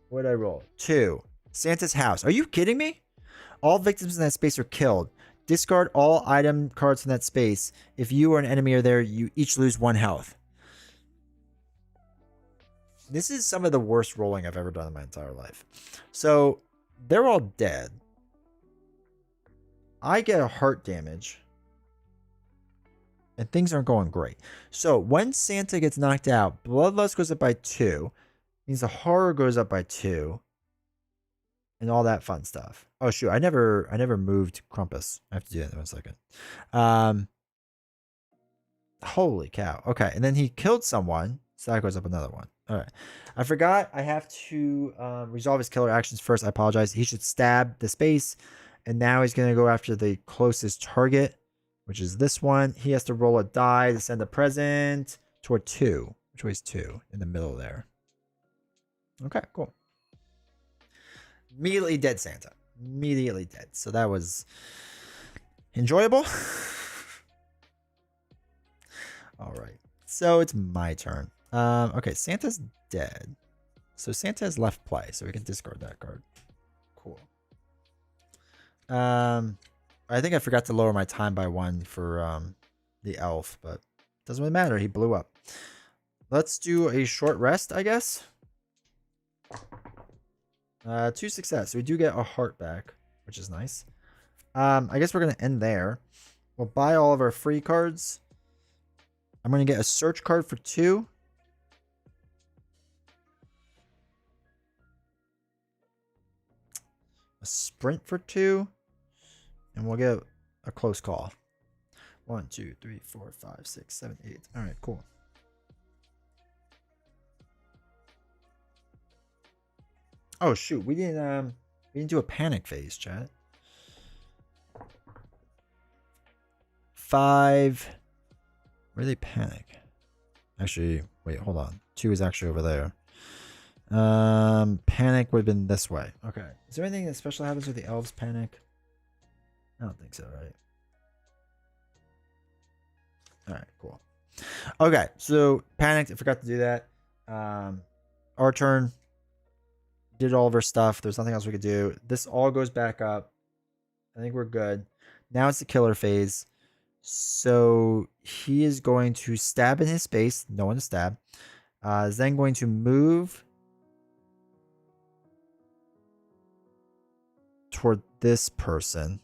What did I roll? 2. Santa's house. Are you kidding me? All victims in that space are killed. Discard all item cards from that space. If you or an enemy are there, you each lose 1 health. This is some of the worst rolling I've ever done in my entire life. So they're all dead. I get a heart damage. And things aren't going great. So when Santa gets knocked out, Bloodlust goes up by 2. Means the horror goes up by 2. And all that fun stuff. Oh shoot, I never moved Krampus. I have to do that in 1 second. Holy cow. Okay, and then he killed someone. So that goes up another 1. All right. I forgot I have to resolve his killer actions first. I apologize. He should stab the space. And now he's going to go after the closest target, which is this one. He has to roll a die to send a present toward 2. Which way is 2? In the middle there. Okay, cool. Immediately dead Santa. Immediately dead. So that was enjoyable. All right. So it's my turn. Okay, Santa's dead. So Santa has left play, so we can discard that card. Cool. I think I forgot to lower my time by 1 for the elf, but doesn't really matter. He blew up. Let's do a short rest, I guess. 2 success. So we do get a heart back, which is nice. I guess we're going to end there. We'll buy all of our free cards. I'm going to get a search card for 2. A sprint for 2. And we'll get a close call. 1, 2, 3, 4, 5, 6, 7, 8. All right, cool. Oh shoot, we didn't do a panic phase, chat. 5. Where do they panic? Actually, wait, hold on. 2 is actually over there. Panic would have been this way. Okay. Is there anything that special happens with the elves panic? I don't think so, right? Alright, cool. Okay, so panicked. I forgot to do that. Our turn. Did all of our stuff. There's nothing else we could do. This all goes back up. I think we're good. Now it's the killer phase. So he is going to stab in his space. No one to stab. Is then going to move toward this person.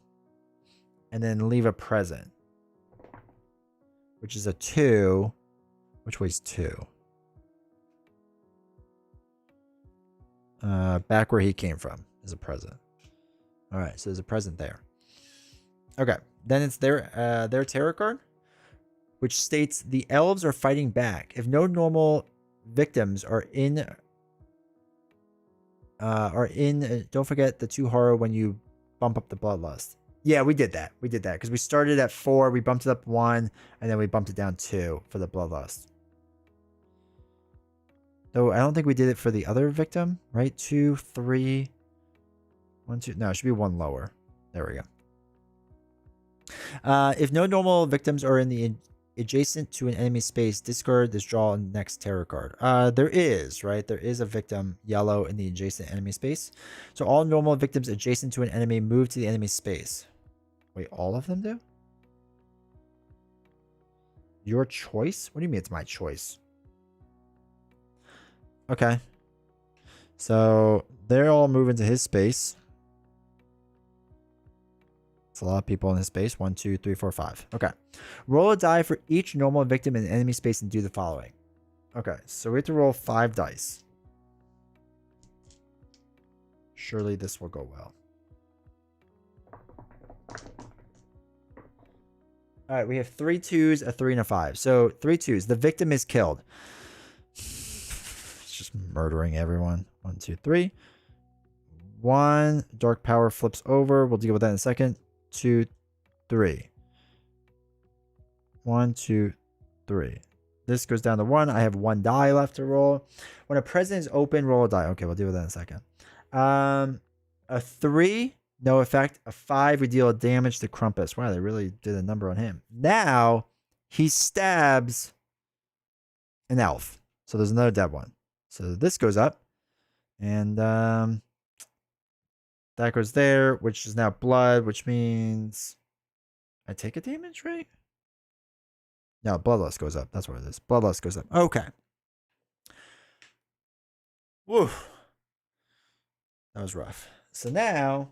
And then leave a present. Which is a 2. Which way's 2? Back where he came from is a present. All right, so there's a present there. Okay, then it's their tarot card, which states the elves are fighting back. If no normal victims are in, don't forget the 2 horror when you bump up the bloodlust. Yeah, we did that. We did that because we started at 4, we bumped it up 1, and then we bumped it down 2 for the bloodlust. Though I don't think we did it for the other victim, right? 2, 3, 1, 2. No, it should be 1 lower. There we go. If no normal victims are in the adjacent to an enemy space, discard this, draw next tarot card. There is, right? There is a victim yellow in the adjacent enemy space. So all normal victims adjacent to an enemy move to the enemy space. Wait, all of them do? Your choice? What do you mean it's my choice? Okay. So they're all moving to his space. It's a lot of people in his space. 1, 2, 3, 4, 5. Okay. Roll a die for each normal victim in the enemy space and do the following. Okay. So we have to roll 5 dice. Surely this will go well. All right. We have 3 2s, a 3, and a 5. So 3 2s. The victim is killed. Just murdering everyone. 1, 2, 3. 1. Dark power flips over. We'll deal with that in a second. 2, 3. 1, 2, 3. This goes down to 1. I have 1 die left to roll. When a present is open, roll a die. Okay, we'll deal with that in a second. A 3, no effect. A 5, we deal damage to Krampus. Wow, they really did a number on him. Now he stabs an elf. So there's another dead one. So this goes up. And that goes there, which is now blood, which means I take a damage, right? No, bloodlust goes up. That's what it is. Bloodlust goes up. Okay. Woo. That was rough. So now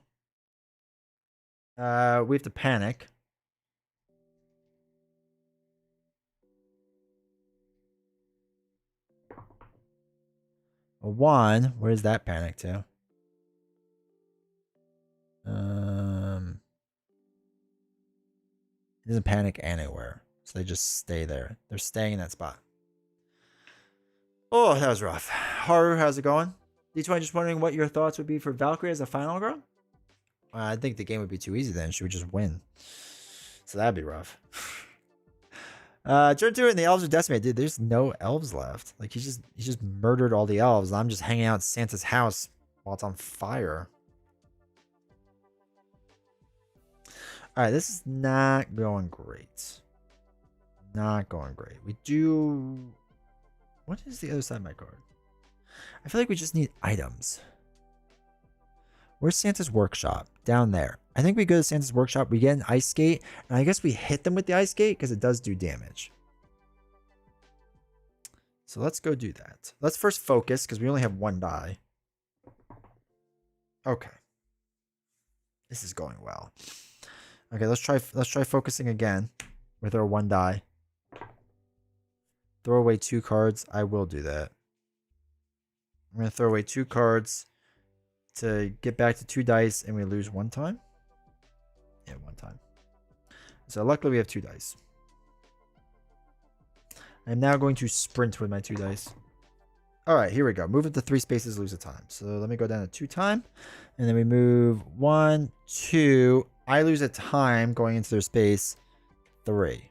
we have to panic. A 1. Where's that panic to? It doesn't panic anywhere. So they just stay there. They're staying in that spot. Oh, that was rough. Haru, how's it going? D20, just wondering what your thoughts would be for Valkyrie as a final girl? I think the game would be too easy then. She would just win. So that'd be rough. Turn 2 and the elves are decimated. Dude, there's no elves left. Like he just murdered all the elves. I'm just hanging out at Santa's house while it's on fire. Alright, this is not going great. Not going great. We do... What is the other side of my card? I feel like we just need items. Where's Santa's workshop? Down there. I think we go to Santa's workshop. We get an ice skate. And I guess we hit them with the ice skate because it does do damage. So let's go do that. Let's first focus because we only have 1 die. Okay. This is going well. Okay, let's try focusing again with our 1 die. Throw away 2 cards. I will do that. I'm going to throw away 2 cards to get back to 2 dice, and we lose 1 time. Yeah, 1 time. So luckily we have 2 dice. I'm now going to sprint with my 2 dice. All right, here we go. Move it to 3 spaces, lose a time. So let me go down to 2 time, and then we move 1, 2. I lose a time going into their space. 3.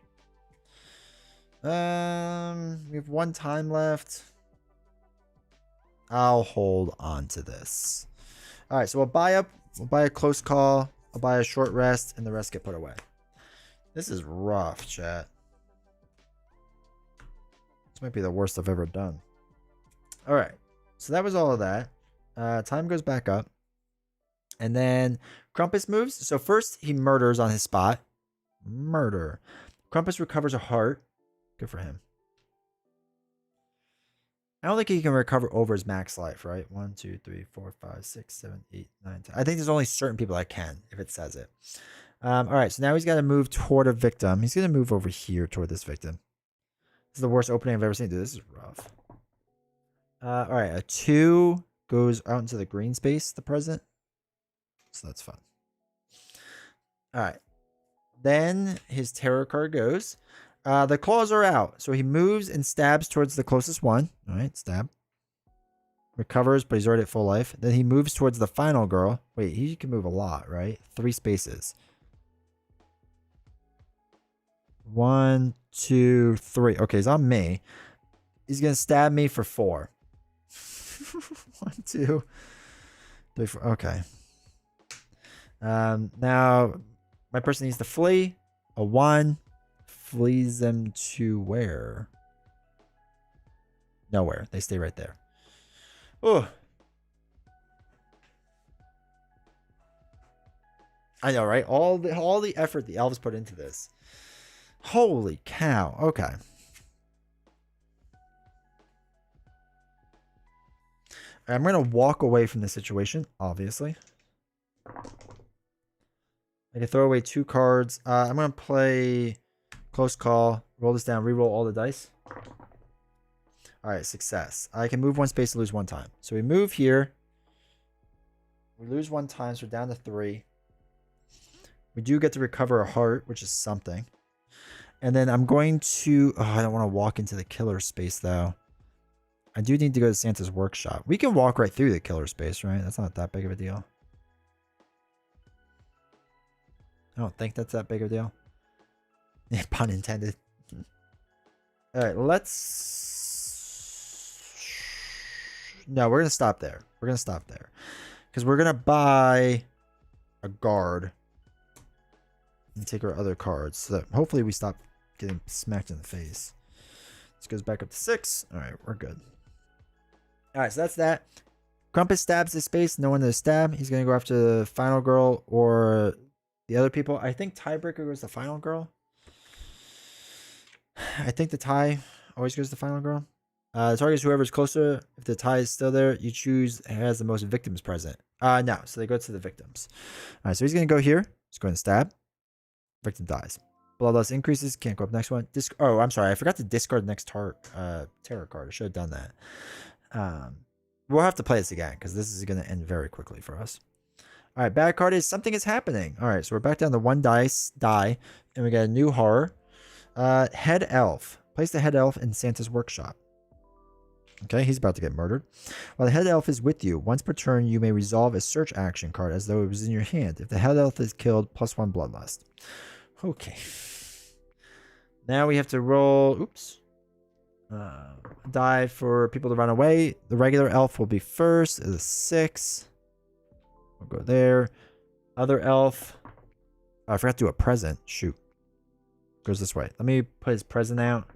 We have 1 time left. I'll hold on to this. All right, so we'll buy a close call. I'll buy a short rest, and the rest get put away. This is rough, chat. This might be the worst I've ever done. All right, so that was all of that. Time goes back up. And then Krampus moves. So first he murders on his spot. Murder. Krampus recovers a heart. Good for him. I don't think he can recover over his max life, right? 1, 2, 3, 4, 5, 6, 7, 8, 9, 10. I think there's only certain people that can, if it says it. All right, so now he's got to move toward a victim. He's going to move over here toward this victim. This is the worst opening I've ever seen. Dude, this is rough. All right, a 2 goes out into the green space, the present. So that's fun. All right. Then his terror card goes. The claws are out. So he moves and stabs towards the closest one. All right, stab. Recovers, but he's already at full life. Then he moves towards the final girl. Wait, he can move a lot, right? 3 spaces. 1, 2, 3. Okay, he's on me. He's going to stab me for 4. 1, 2, 3, 4. Okay. Now, my person needs to flee. A 1. Flees them to where? Nowhere. They stay right there. Oh. I know, right? All the effort the elves put into this. Holy cow. Okay. I'm going to walk away from the situation, obviously. I can throw away 2 cards. I'm going to play close call. Roll this down. Reroll all the dice. All right, success. I can move 1 space to lose 1 time. So we move here. We lose 1 time, so we're down to 3. We do get to recover a heart, which is something. And then I'm going to... Oh, I don't want to walk into the killer space, though. I do need to go to Santa's workshop. We can walk right through the killer space, right? That's not that big of a deal. I don't think that's that big of a deal. Yeah, pun intended. All right, let's... No, we're going to stop there. We're going to stop there. Because we're going to buy a guard. And take our other cards. So that hopefully we stop getting smacked in the face. This goes back up to 6. All right, we're good. All right, so that's that. Krampus stabs his space. No one to stab. He's going to go after the final girl or the other people. I think tiebreaker goes to the final girl. I think the tie always goes to the final girl. The target is whoever's closer. If the tie is still there, you choose who has the most victims present. No, so they go to the victims. All right, so he's going to go here. He's going to stab. Victim dies. Bloodlust increases. Can't go up next one. Oh, I'm sorry. I forgot to discard the next terror card. I should have done that. We'll have to play this again because this is going to end very quickly for us. All right, bad card is something is happening. All right, so we're back down to 1 die, and we got a new horror. Head elf. Place the head elf in Santa's workshop. Okay, he's about to get murdered. While the head elf is with you, once per turn, you may resolve a search action card as though it was in your hand. If the head elf is killed, +1 bloodlust. Okay. Now we have to roll. Oops. Die for people to run away. The regular elf will be first. It's a 6. We'll go there. Other elf. Oh, I forgot to do a present. Shoot. Goes this way. Let me put his present out.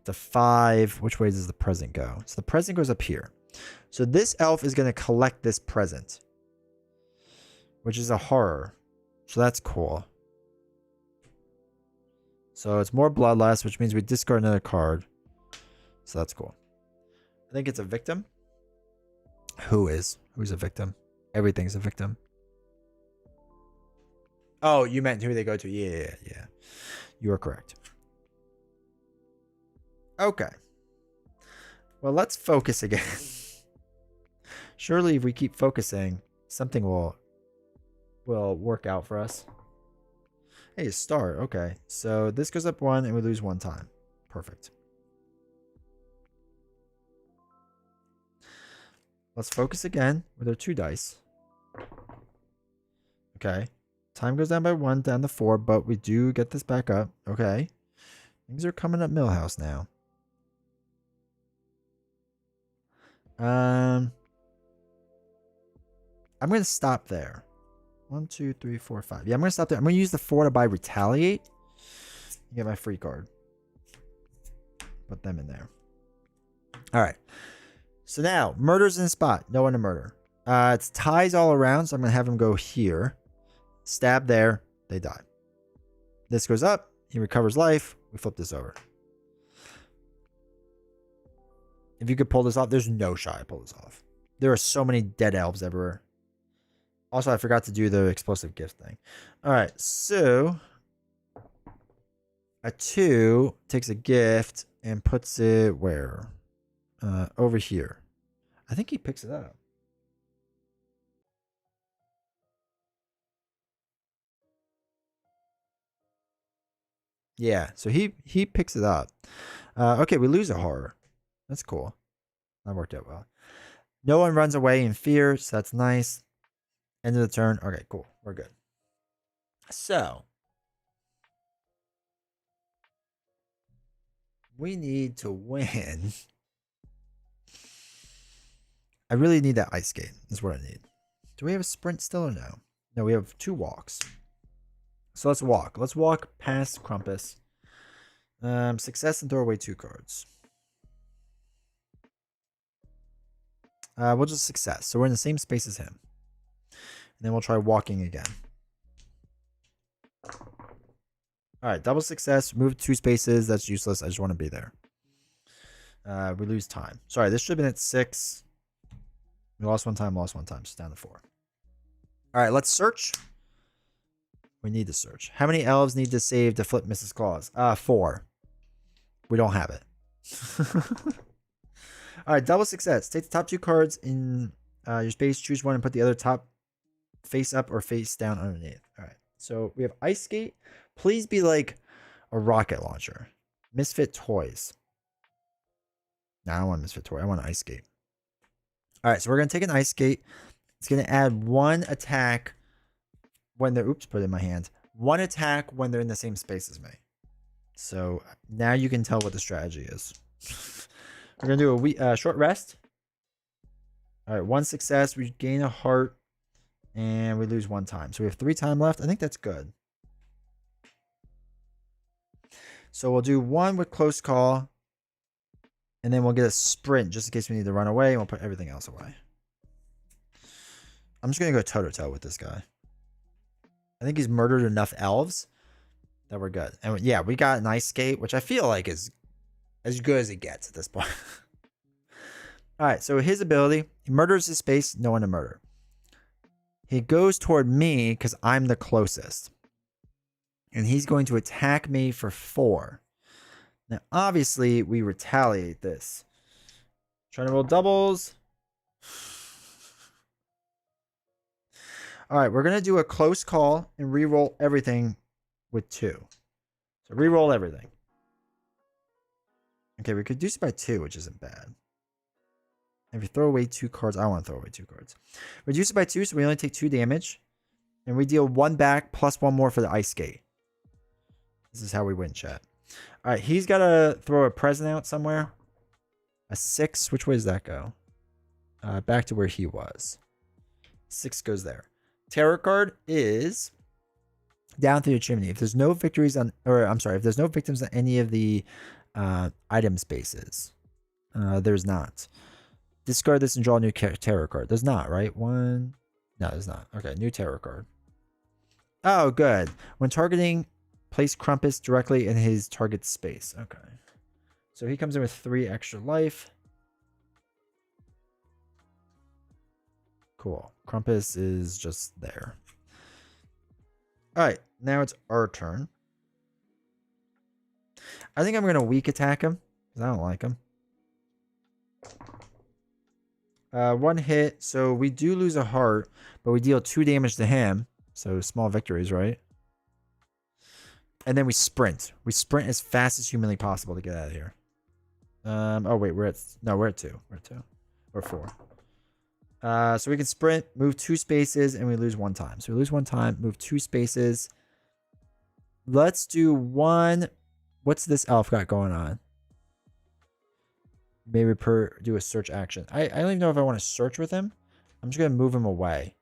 It's a 5. Which way does the present go? So the present goes up here. So this elf is going to collect this present, which is a horror. So that's cool. So it's more bloodlust, which means we discard another card. So that's cool. I think it's a victim. Who's a victim? Everything's a victim. Oh, you meant who they go to. Yeah. You are correct. Okay. Well, let's focus again. Surely if we keep focusing, something will work out for us. Hey, start. Okay. So this goes up 1 and we lose 1 time. Perfect. Let's focus again with our 2 dice. Okay. Time goes down by 1, down to 4, but we do get this back up. Okay. Things are coming up Millhouse now. I'm going to stop there. 1, 2, 3, 4, 5. Yeah, I'm going to stop there. I'm going to use the 4 to buy Retaliate. Get my free card. Put them in there. All right. So now, murder's in the spot. No one to murder. It's ties all around, so I'm going to have him go here. Stab there. They die. This goes up. He recovers life. We flip this over. If you could pull this off, there's no shot I pull this off. There are so many dead elves everywhere. Also, I forgot to do the explosive gift thing. All right, so a 2 takes a gift and puts it where? Over here. I think he picks it up. Yeah, so he picks it up. Okay, we lose a horror. That's cool. That worked out well. No one runs away in fear, so that's nice. End of the turn. Okay, cool. We're good. So we need to win. I really need that ice skate. Is what I need. Do we have a sprint still or no? No, we have 2 walks. So let's walk. Let's walk past Krampus. Success and throw away 2 cards. We'll just success. So we're in the same space as him. And then we'll try walking again. All right, double success. Move 2 spaces. That's useless. I just want to be there. We lose time. Sorry, this should have been at 6. We lost 1 time, lost 1 time. So down to 4. All right, let's search. We need to search. How many elves need to save to flip Mrs. Claus? 4. We don't have it. All right, double success. Take the top 2 cards in your space. Choose one and put the other top face up or face down underneath. All right, so we have Ice Skate. Please be like a rocket launcher. Misfit Toys. No, I don't want Misfit Toy. I want an Ice Skate. All right, so we're going to take an Ice Skate. It's going to add 1 attack when they're... Oops, put it in my hand. 1 attack when they're in the same space as me. So now you can tell what the strategy is. We're going to do a short rest. All right, 1 success. We gain a heart. And we lose 1 time. So we have 3 time left. I think that's good. So we'll do 1 with close call. And then we'll get a sprint just in case we need to run away. And we'll put everything else away. I'm just going to go toe-to-toe with this guy. I think he's murdered enough elves that we're good. And yeah, we got an Ice Skate, which I feel like is as good as it gets at this point. All right, so his ability, he murders his space, no one to murder. He goes toward me because I'm the closest. And he's going to attack me for 4. Now, obviously, we retaliate this. Trying to roll doubles. All right, we're going to do a close call and re-roll everything with 2. So re-roll everything. Okay, we could do this by 2, which isn't bad. If you throw away 2 cards, I don't want to throw away 2 cards. Reduce it by 2, so we only take 2 damage. And we deal 1 back plus 1 more for the Ice Skate. This is how we win, chat. All right, he's got to throw a present out somewhere. A 6. Which way does that go? Back to where he was. 6 goes there. Tarot card is down through the chimney. If there's no victories on, or I'm sorry, if there's no victims on any of the item spaces, there's not. Discard this and draw a new tarot card. There's not, right? 1. No, there's not. Okay, new tarot card. Oh, good. When targeting, place Krampus directly in his target space. Okay. So he comes in with 3 extra life. Cool. Krampus is just there. All right, now it's our turn. I think I'm going to weak attack him because I don't like him. 1 hit, so we do lose a heart, but we deal 2 damage to him. So small victories, right? And then we sprint. We sprint as fast as humanly possible to get out of here. Oh wait, we're at 2. We're at 2 or 4. So we can sprint, move 2 spaces, and we lose 1 time. So we lose 1 time, move 2 spaces. Let's do 1. What's this elf got going on? Maybe do a search action. I don't even know if I want to search with him. I'm just going to move him away.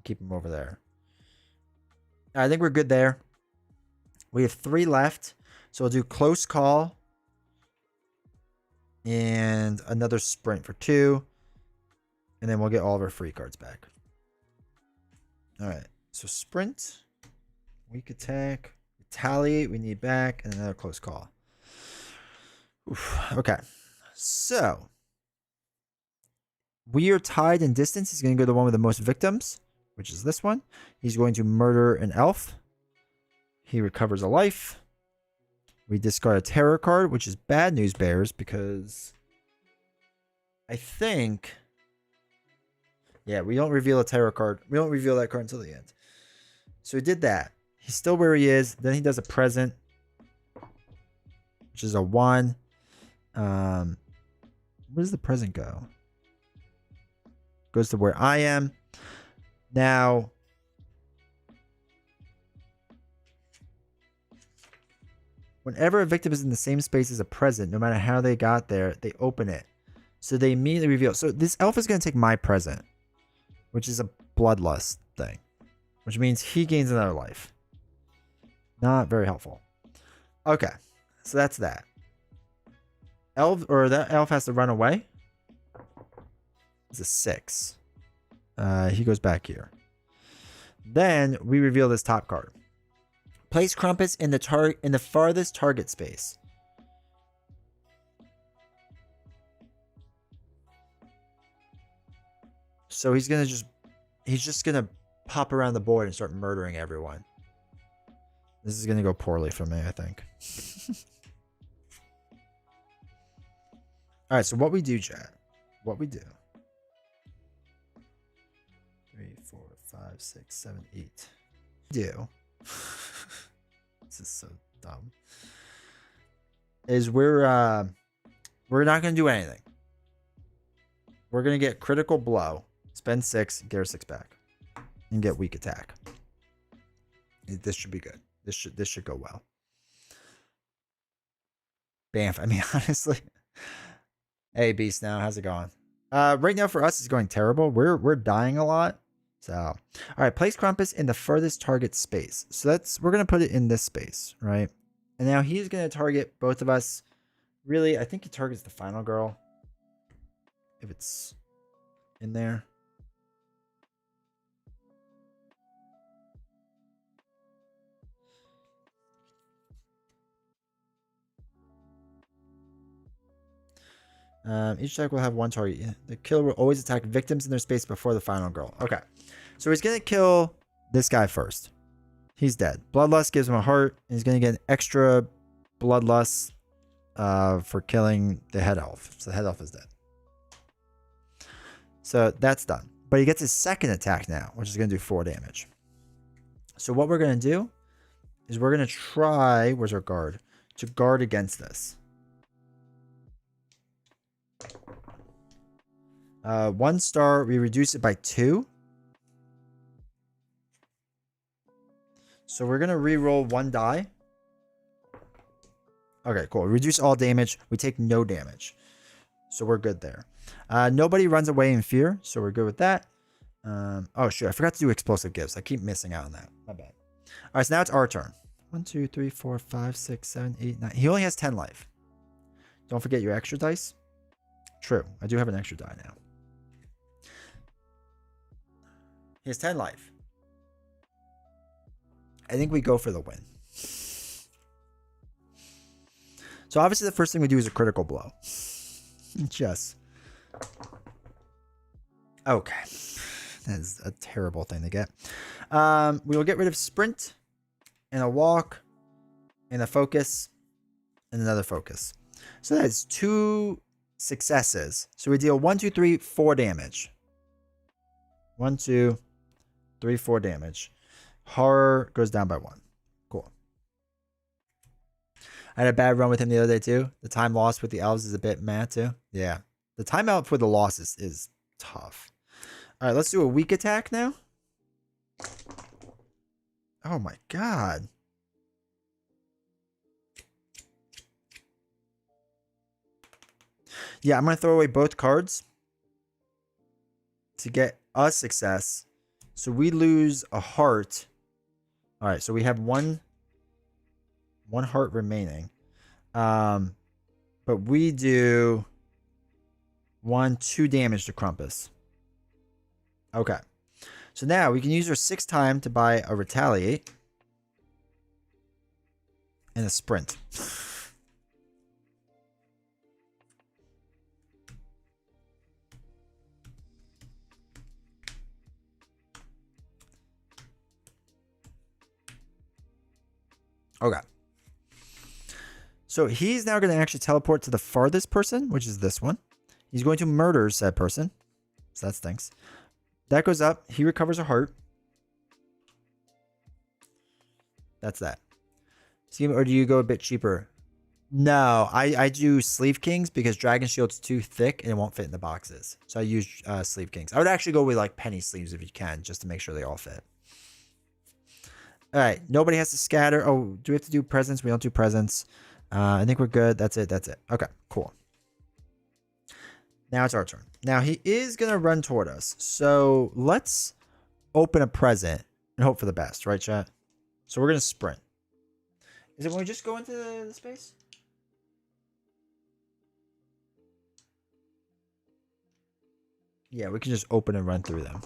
Keep him over there. I think we're good there. We have 3 left. So we'll do close call. And another sprint for 2. And then we'll get all of our free cards back. All right. So sprint. Weak attack. retaliate. We need back and another close call. Oof. Okay. So we are tied in distance. He's going to go to the one with the most victims, which is this one. He's going to murder an elf. He recovers a life. We discard a terror card, which is bad news bears because I think, yeah, we don't reveal a terror card. We don't reveal that card until the end. So he did that. He's still where he is. Then he does a present, which is a 1. Where does the present go? Goes to where I am. Now, whenever a victim is in the same space as a present, no matter how they got there, they open it. So they immediately reveal. So this elf is going to take my present, which is a bloodlust thing, which means he gains another life. Not very helpful. Okay, so that's that. That elf has to run away. It's a 6. He goes back here. Then we reveal this top card. Place Crumpets in the farthest target space. So he's just gonna pop around the board and start murdering everyone. This is gonna go poorly for me, I think. All right, so what we do, chat. What we do. 3, 4, 5, 6, 7, 8. Do. This is so dumb. Is we're not gonna do anything. We're gonna get critical blow, spend 6, get our 6 back, and get weak attack. This should be good. This should go well. Bamf. I mean, honestly. Hey, Beast now, how's it going? Right now for us, it's going terrible. We're dying a lot. So, all right, place Krampus in the furthest target space. So we're gonna put it in this space, right? And now he's gonna target both of us. Really, I think he targets the final girl. If it's in there. Each attack will have one target. The killer will always attack victims in their space before the final girl. Okay. So he's going to kill this guy first. He's dead. Bloodlust gives him a heart. And he's going to get an extra bloodlust for killing the head elf. So the head elf is dead. So that's done. But he gets his second attack now, which is going to do 4 damage. So what we're going to do is we're going to try, where's our guard? To guard against this. 1 star, we reduce it by 2. So we're going to re-roll 1 die. Okay, cool. Reduce all damage. We take no damage. So we're good there. Nobody runs away in fear, so we're good with that. Oh, shoot. I forgot to do explosive gifts. I keep missing out on that. My bad. All right, so now it's our turn. 1, 2, 3, 4, 5, 6, 7, 8, 9. He only has 10 life. Don't forget your extra dice. True. I do have an extra die now. He has 10 life. I think we go for the win. So obviously the first thing we do is a critical blow. Just. Okay. That is a terrible thing to get. We will get rid of sprint and a walk and a focus and another focus. So that is 2 successes. So we deal 1, 2, 3, 4 damage. 1, 2, 3, 4 damage. Horror goes down by 1. Cool. I had a bad run with him the other day too. The time lost with the elves is a bit mad too. Yeah. The timeout for the loss is tough. All right, let's do a weak attack now. Oh my god. Yeah, I'm going to throw away both cards to get a success. So we lose a heart. All right, so we have one heart remaining. But we do 2 damage to Krampus. Okay. So now we can use our 6 time to buy a retaliate. and a sprint. Okay. So he's now going to actually teleport to the farthest person, which is this one. He's going to murder said person. So that stinks. That goes up. He recovers a heart. That's that. Or do you go a bit cheaper? No, I do Sleeve Kings because Dragon Shield's too thick and it won't fit in the boxes. So I use Sleeve Kings. I would actually go with like penny sleeves if you can, just to make sure they all fit. All right, nobody has to scatter. Oh, do we have to do presents? We don't do presents. I think we're good. That's it. That's it. Okay, cool. Now it's our turn. Now he is going to run toward us. So let's open a present and hope for the best, right, chat? So we're going to sprint. Is it when we just go into the space? Yeah, we can just open and run through them.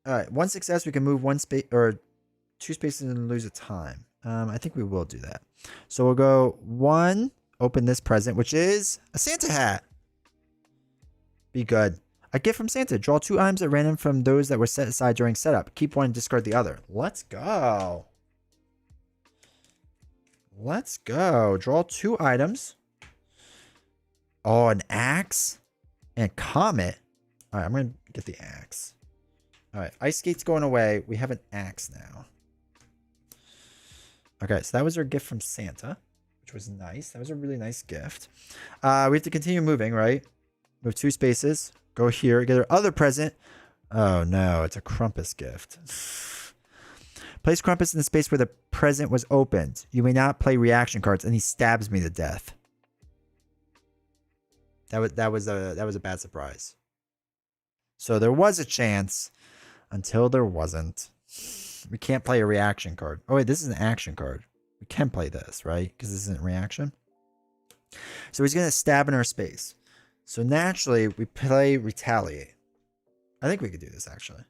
All right, one success, we can move one space or two spaces and lose a time. I think we will do that. So we'll go one, open this present, which is a Santa hat. Be good. A gift from Santa. Draw 2 items at random from those that were set aside during setup. Keep one and discard the other. Let's go. Let's go. Draw 2 items. Oh, an axe and a comet. All right, I'm going to get the axe. All right, Ice Skate's going away. We have an axe now. Okay, so that was our gift from Santa, which was nice. That was a really nice gift. We have to continue moving, right? Move 2 spaces. Go here. Get our other present. Oh, no. It's a Krampus gift. Place Krampus in the space where the present was opened. You may not play reaction cards, and he stabs me to death. That was a bad surprise. So there was a chance until there wasn't. We can't play a reaction card. Oh, wait, this is an action card. We can play this, right? Because this isn't reaction. So he's going to stab in our space. So naturally, we play Retaliate. I think we could do this, actually.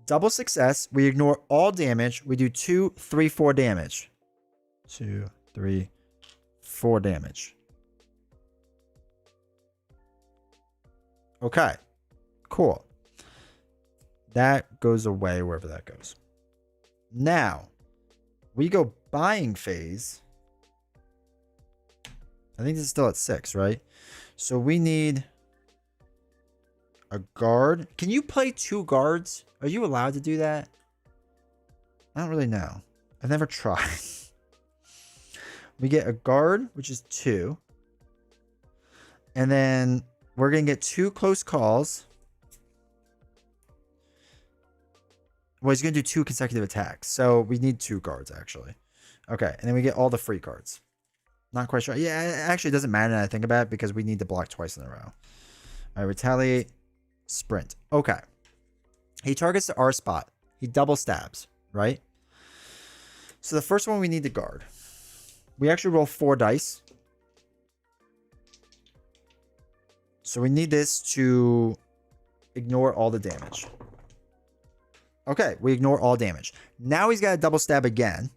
Double success. We ignore all damage. We do 2, 3, 4 damage. 2, 3, 4 damage. Okay. Cool. That goes away wherever that goes. Now, we go buying phase. I think this is still at 6, right? So we need a guard. Can you play 2 guards? Are you allowed to do that? I don't really know. I've never tried. We get a guard, which is 2. And then we're going to get 2 close calls. Well, he's going to do 2 consecutive attacks. So we need 2 guards, actually. Okay. And then we get all the free cards. Not quite sure. Yeah, it actually doesn't matter now I think about it because we need to block twice in a row. All right. Retaliate. Sprint. Okay. He targets the R spot. He double stabs, right? So the first one we need to guard. We actually roll 4 dice. So we need this to ignore all the damage. Okay, we ignore all damage. Now he's got a double stab again.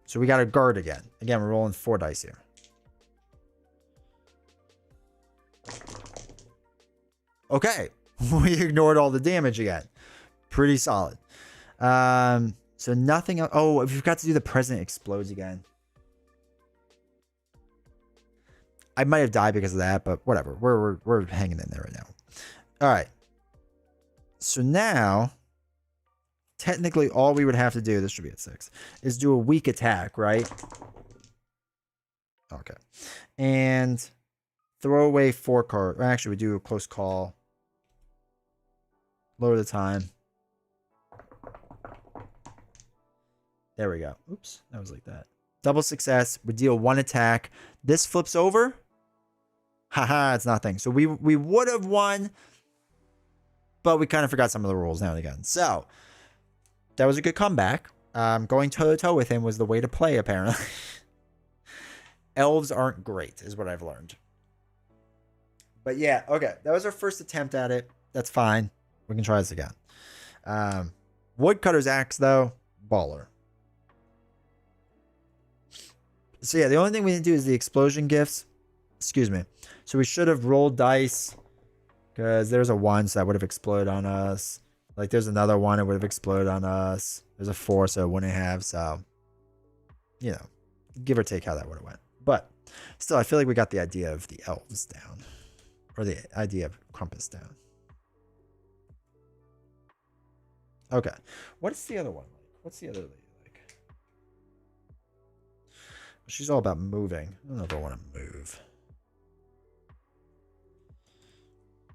So we got to guard again. Again, we're rolling 4 dice here. Okay, we ignored all the damage again. Pretty solid. So nothing else. Oh, we forgot to do the present explodes again. I might have died because of that, but whatever. We're hanging in there right now. All right. So now, technically, all we would have to do, this should be at 6, is do a weak attack, right? Okay. And throw away 4 cards. Actually, we do a close call. Lower the time. There we go. Oops, that was like that. Double success. We deal 1 attack. This flips over. Haha, it's nothing. So we would have won, but we kind of forgot some of the rules now and again. So that was a good comeback. Going toe-to-toe with him was the way to play, apparently. Elves aren't great, is what I've learned. But yeah, okay. That was our first attempt at it. That's fine. We can try this again. Woodcutter's Axe, though, baller. So yeah, the only thing we didn't do is the explosion gifts. Excuse me. So we should have rolled dice because there's a 1, so that would have exploded on us. Like there's another 1, it would have exploded on us. There's a 4, so it wouldn't have. So, you know, give or take how that would have went. But still, I feel like we got the idea of the elves down, or the idea of Krampus down. Okay, what's the other one like? What's the other lady like? She's all about moving. I don't know if I want to move.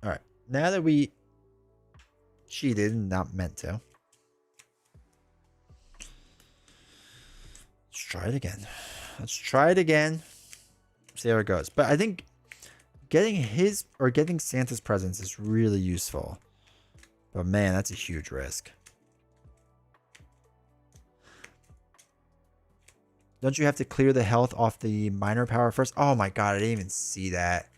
All right, now that we cheated and not meant to, let's try it again. Let's try it again. See how it goes. But I think getting his or getting Santa's presents is really useful. But man, that's a huge risk. Don't you have to clear the health off the minor power first? Oh my god, I didn't even see that.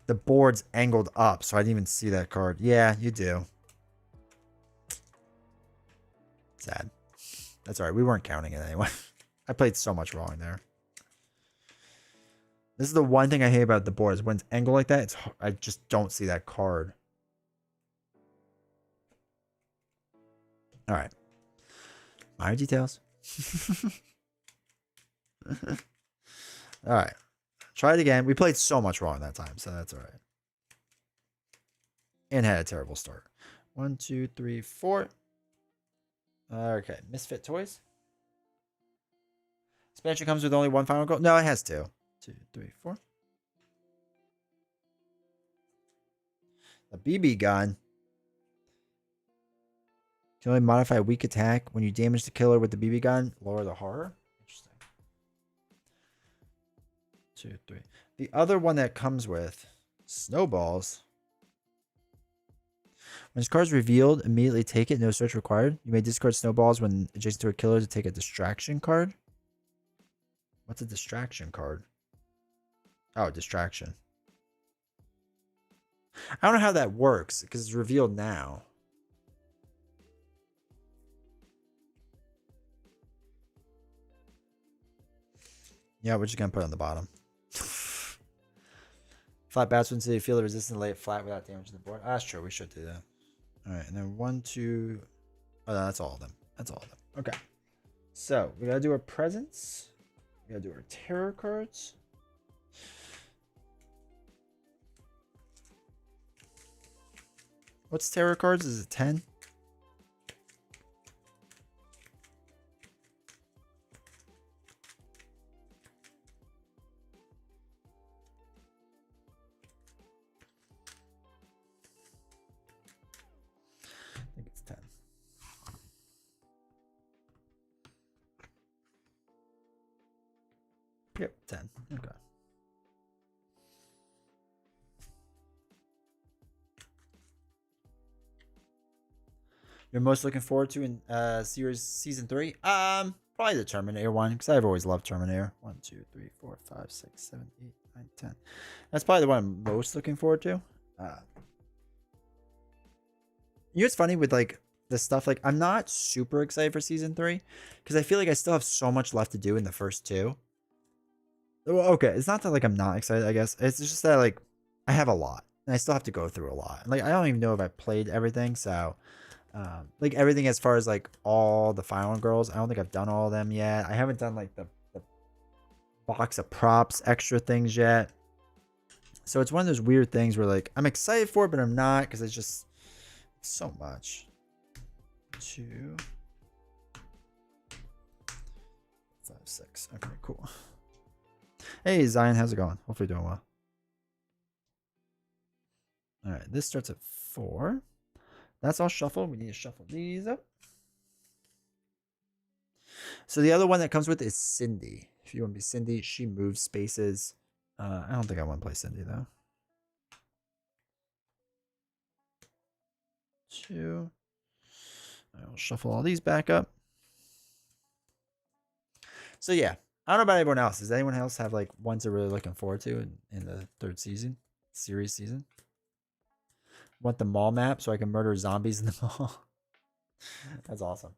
The board's angled up, so I didn't even see that card. Yeah, you do. Sad. That's alright. We weren't counting it anyway. I played so much wrong there. This is the one thing I hate about the board is when it's angled like that, I just don't see that card. Alright. Minor details. Alright. Try it again. We played so much wrong that time, so that's alright. And had a terrible start. 1, 2, 3, 4. Okay. Misfit Toys. Expansion comes with only 1 final goal. No, it has 2. 2, 3, 4. The BB gun. Can only modify a weak attack. When you damage the killer with the BB gun, lower the horror. Interesting. 2, 3. The other one that comes with snowballs. When this card is revealed, immediately take it. No search required. You may discard snowballs when adjacent to a killer to take a distraction card. What's a distraction card? Oh, distraction. I don't know how that works because it's revealed now. Yeah, we're just going to put it on the bottom. Flat batsman so you feel the resistance lay it flat without damaging the board. That's true. We should do that. All right. And then 1, 2. Oh, no, that's all of them. That's all of them. Okay. So we got to do our presents. We got to do our terror cards. What's terror cards? Is it 10? I think it's 10. Yep, 10. Okay. You're most looking forward to in series season 3? Probably the Terminator one, because I've always loved Terminator. 1, 2, 3, 4, 5, 6, 7, 8, 9, 10. That's probably the one I'm most looking forward to. You know what's funny with like this stuff? Like I'm not super excited for season 3 because I feel like I still have so much left to do in the first 2. Well, okay, it's not that like I'm not excited. I guess it's just that like I have a lot and I still have to go through a lot. Like I don't even know if I played everything, so. Like everything as far as like all the final girls, I don't think I've done all of them yet. I haven't done like the box of props extra things yet, so it's one of those weird things where like I'm excited for it but I'm not because it's just so much. 2, 5, 6. Okay, cool. Hey Zion, how's it going? Hopefully doing well. All right, this starts at 4. That's all shuffled. We need to shuffle these up. So the other one that comes with is Cindy. If you want to be Cindy, she moves spaces. I don't think I want to play Cindy though. 2. I'll shuffle all these back up. So yeah, I don't know about everyone else. Does anyone else have like ones they're really looking forward to in the 3rd series season? Want the mall map so I can murder zombies in the mall? That's awesome.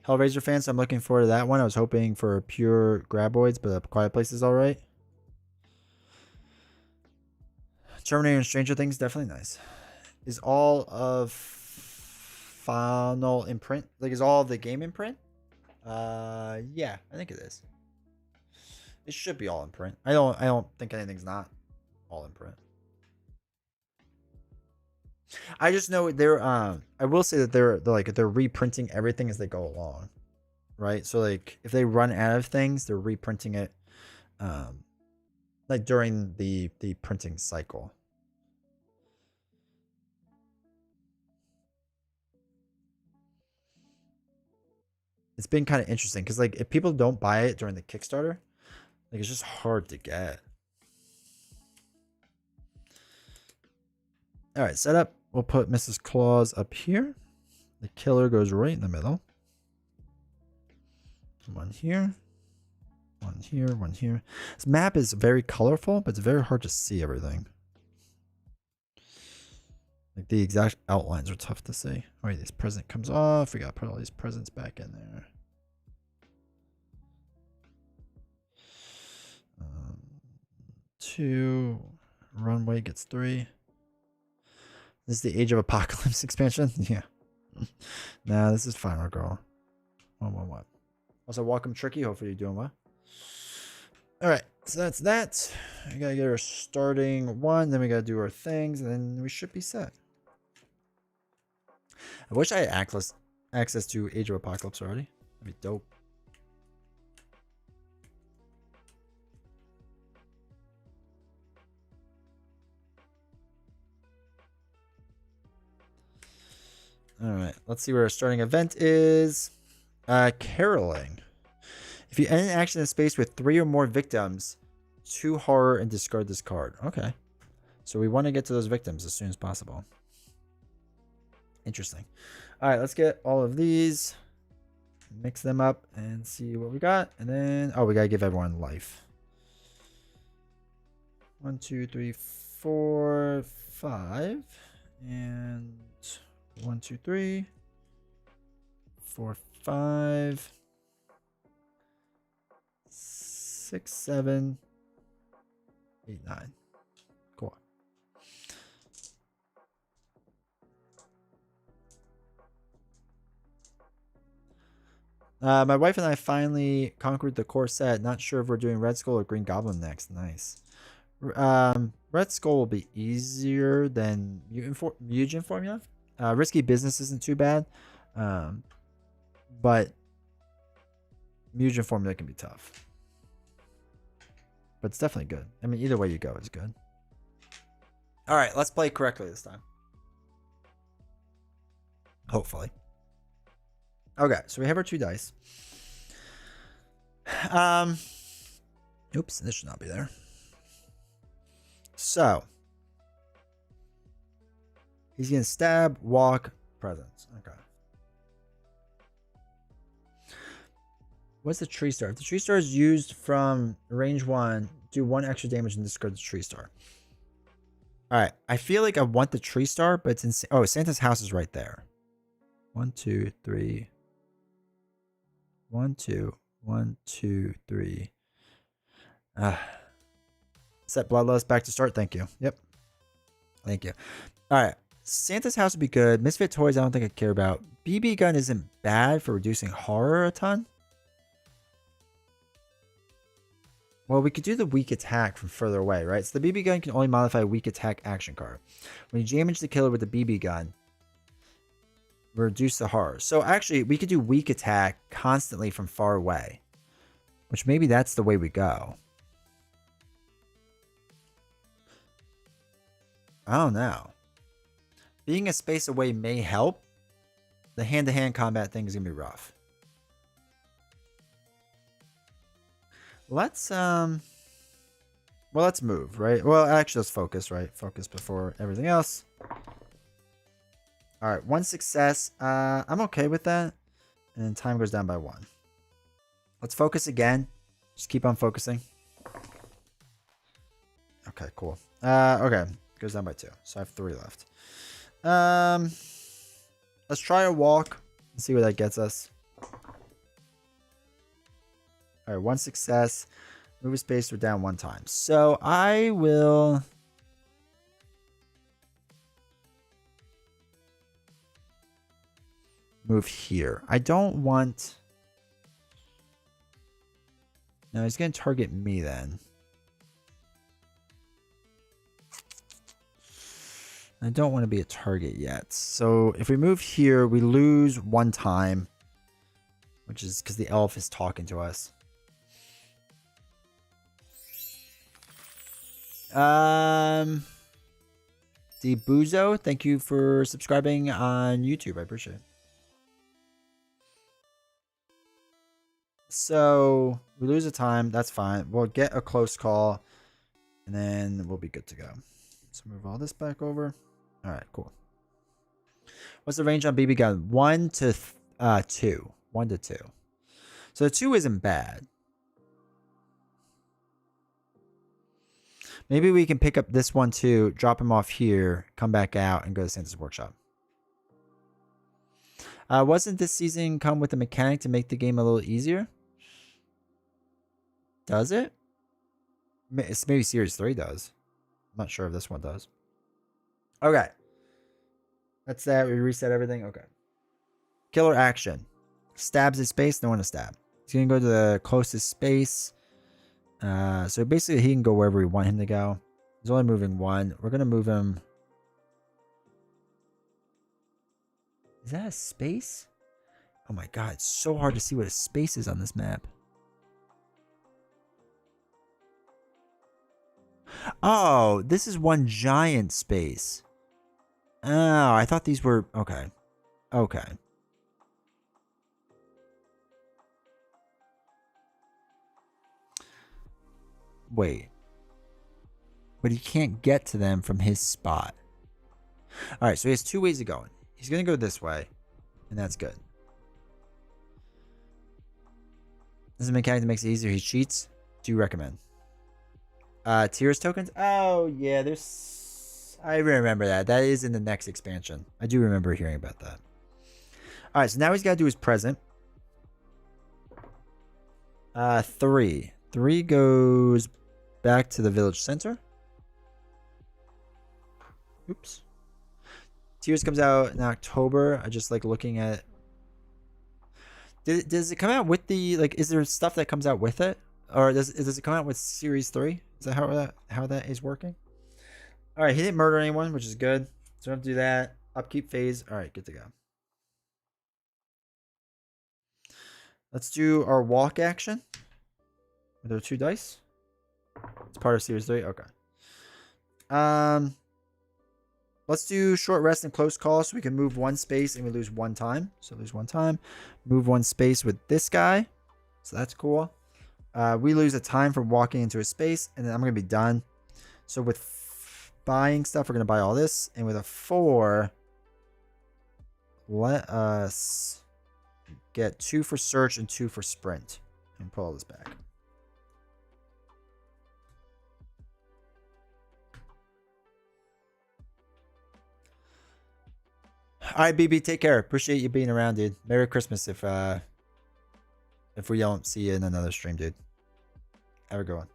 Hellraiser fans, I'm looking forward to that one. I was hoping for pure graboids, but a Quiet Place is all right. Terminator and Stranger Things, definitely nice. Is all of Final imprint? Like, is all of the game imprint? Yeah, I think it is. It should be all in print. I don't think anything's not all in print. I just know they're I will say that they're reprinting everything as they go along. Right? So like if they run out of things, they're reprinting it like during the printing cycle. It's been kind of interesting because like if people don't buy it during the Kickstarter, like it's just hard to get. All right, setup. We'll put Mrs. Claus up here. The killer goes right in the middle. One here. One here, one here. This map is very colorful, but it's very hard to see everything. Like the exact outlines are tough to see. All right, this present comes off. We gotta put all these presents back in there. Two. Runway gets 3. This is the Age of Apocalypse expansion? Yeah. Nah, this is Final Girl. 111. Also, welcome Tricky. Hopefully you're doing well. Alright, so that's that. We gotta get our starting one, then we gotta do our things, and then we should be set. I wish I had access to Age of Apocalypse already. That'd be dope. Alright, let's see where our starting event is. Caroling. If you end an action in space with 3 or more victims, 2 horror and discard this card. Okay. So we want to get to those victims as soon as possible. Interesting. Alright, let's get all of these. Mix them up and see what we got. And then, oh, we gotta give everyone life. 1, 2, 3, 4, 5. And 1, 2, 3, 4, 5, 6, 7, 8, 9. Cool. My wife and I finally conquered the core set. Not sure if we're doing Red Skull or Green Goblin next. Nice. Red Skull will be easier than Mutant Formula. Risky Business isn't too bad, but Mutant Formula can be tough. But it's definitely good. I mean, either way you go is good. All right, let's play correctly this time. Hopefully. Okay, so we have our 2 dice. Oops, this should not be there. So he's gonna stab, walk, presence. Okay. What's the tree star? If the tree star is used from range 1, do 1 extra damage and discard the tree star. Alright, I feel like I want the tree star, but it's in. Oh, Santa's house is right there. 1, 2, 3. 1, 2. 1, 2, 3. Set Bloodlust back to start. Thank you. Yep. Thank you. Alright. Santa's house would be good. Misfit Toys, I don't think I care about. BB gun isn't bad for reducing horror a ton. Well, we could do the weak attack from further away, right? So the BB gun can only modify a weak attack action card. When you damage the killer with the BB gun, reduce the horror. So actually, we could do weak attack constantly from far away, which maybe that's the way we go. I don't know. Being a space away may help. The hand-to-hand combat thing is gonna be rough. Let's let's move, right? Well, actually, let's focus, right? Focus before everything else. All right, 1 success. I'm okay with that. And then time goes down by 1. Let's focus again. Just keep on focusing. Okay, cool. Okay. Goes down by 2. So I have 3 left. Let's try a walk and see where that gets us. All right, 1 success. Move a space, we're down 1 time. So I will... move here. I don't want... No, he's going to target me then. I don't want to be a target yet. So if we move here, we lose 1 time. Which is because the elf is talking to us. Debuzo, thank you for subscribing on YouTube. I appreciate it. So we lose a time. That's fine. We'll get a close call. And then we'll be good to go. So move all this back over. All right, cool. What's the range on BB gun? 1 to 2. 1 to 2. So 2 isn't bad. Maybe we can pick up this one too, drop him off here, come back out, and go to Santa's workshop. Wasn't this season come with a mechanic to make the game a little easier? Does it? Maybe Series 3 does. I'm not sure if this one does. Okay. That's that. We reset everything. Okay. Killer action. Stabs his space. No one to stab. He's going to go to the closest space. So basically he can go wherever we want him to go. He's only moving 1. We're going to move him. Is that a space? Oh my god. It's so hard to see what a space is on this map. Oh, this is one giant space. Oh, I thought these were... Okay. Okay. Wait. But he can't get to them from his spot. Alright, so he has 2 ways of going. He's going to go this way. And that's good. This is a mechanic that makes it easier. He cheats. Do you recommend? Tears tokens? Oh, yeah, there's... I remember that. That is in the next expansion. I do remember hearing about that. Alright, so now he's got to do his present. 3. 3 goes back to the village center. Oops. Tears comes out in October. I just like looking at... Does it come out with the... Like, is there stuff that comes out with it? Or does it come out with Series 3? Is that how that is working? Alright, he didn't murder anyone, which is good. So don't have to do that. Upkeep phase. Alright, good to go. Let's do our walk action. Are there 2 dice? It's part of Series 3? Okay. Let's do short rest and close call so we can move 1 space and we lose 1 time. So lose 1 time. Move 1 space with this guy. So that's cool. We lose a time from walking into a space, and then I'm going to be done. So with buying stuff, we're going to buy all this. And with a 4, let us get 2 for search and 2 for sprint. And pull all this back. All right, BB, take care. Appreciate you being around, dude. Merry Christmas if we don't see you in another stream, dude. Have a good one.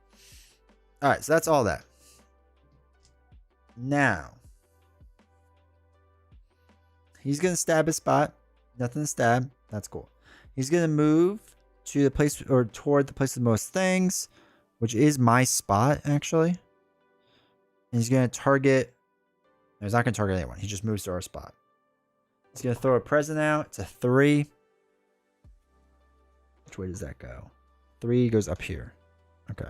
All right, so that's all that. Now, he's going to stab his spot. Nothing to stab. That's cool. He's going to move to the place or toward the place with the most things, which is my spot, actually. And he's going to target... No, he's not going to target anyone. He just moves to our spot. He's going to throw a present out. It's a 3. Which way does that go? 3 goes up here. Okay.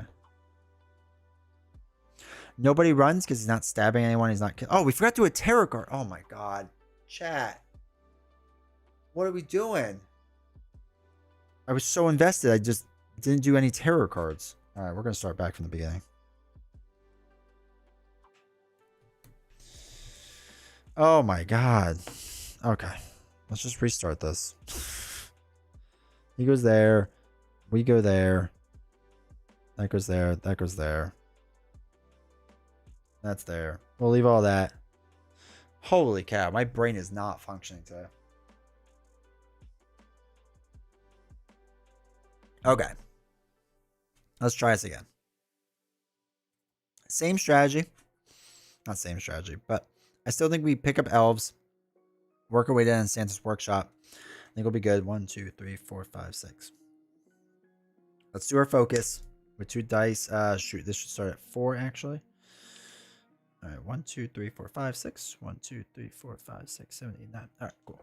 Nobody runs because he's not stabbing anyone. He's not... Oh, we forgot to do a tarot card. Oh my god. Chat. What are we doing? I was so invested. I just didn't do any tarot cards. All right, we're going to start back from the beginning. Oh my god. Okay. Let's just restart this. He goes there. We go there. That goes there. That goes there. That's there. We'll leave all that. Holy cow. My brain is not functioning today. Okay. Let's try this again. Same strategy. Not same strategy, but I still think we pick up elves. Work our way down in Santa's workshop. I think we'll be good. 1, 2, 3, 4, 5, 6. Let's do our focus with 2 dice. Shoot, this should start at 4 actually. All right, 1, 2, 3, 4, 5, 6. 1, 2, 3, 4, 5, 6, 7, 8, 9. All right, cool.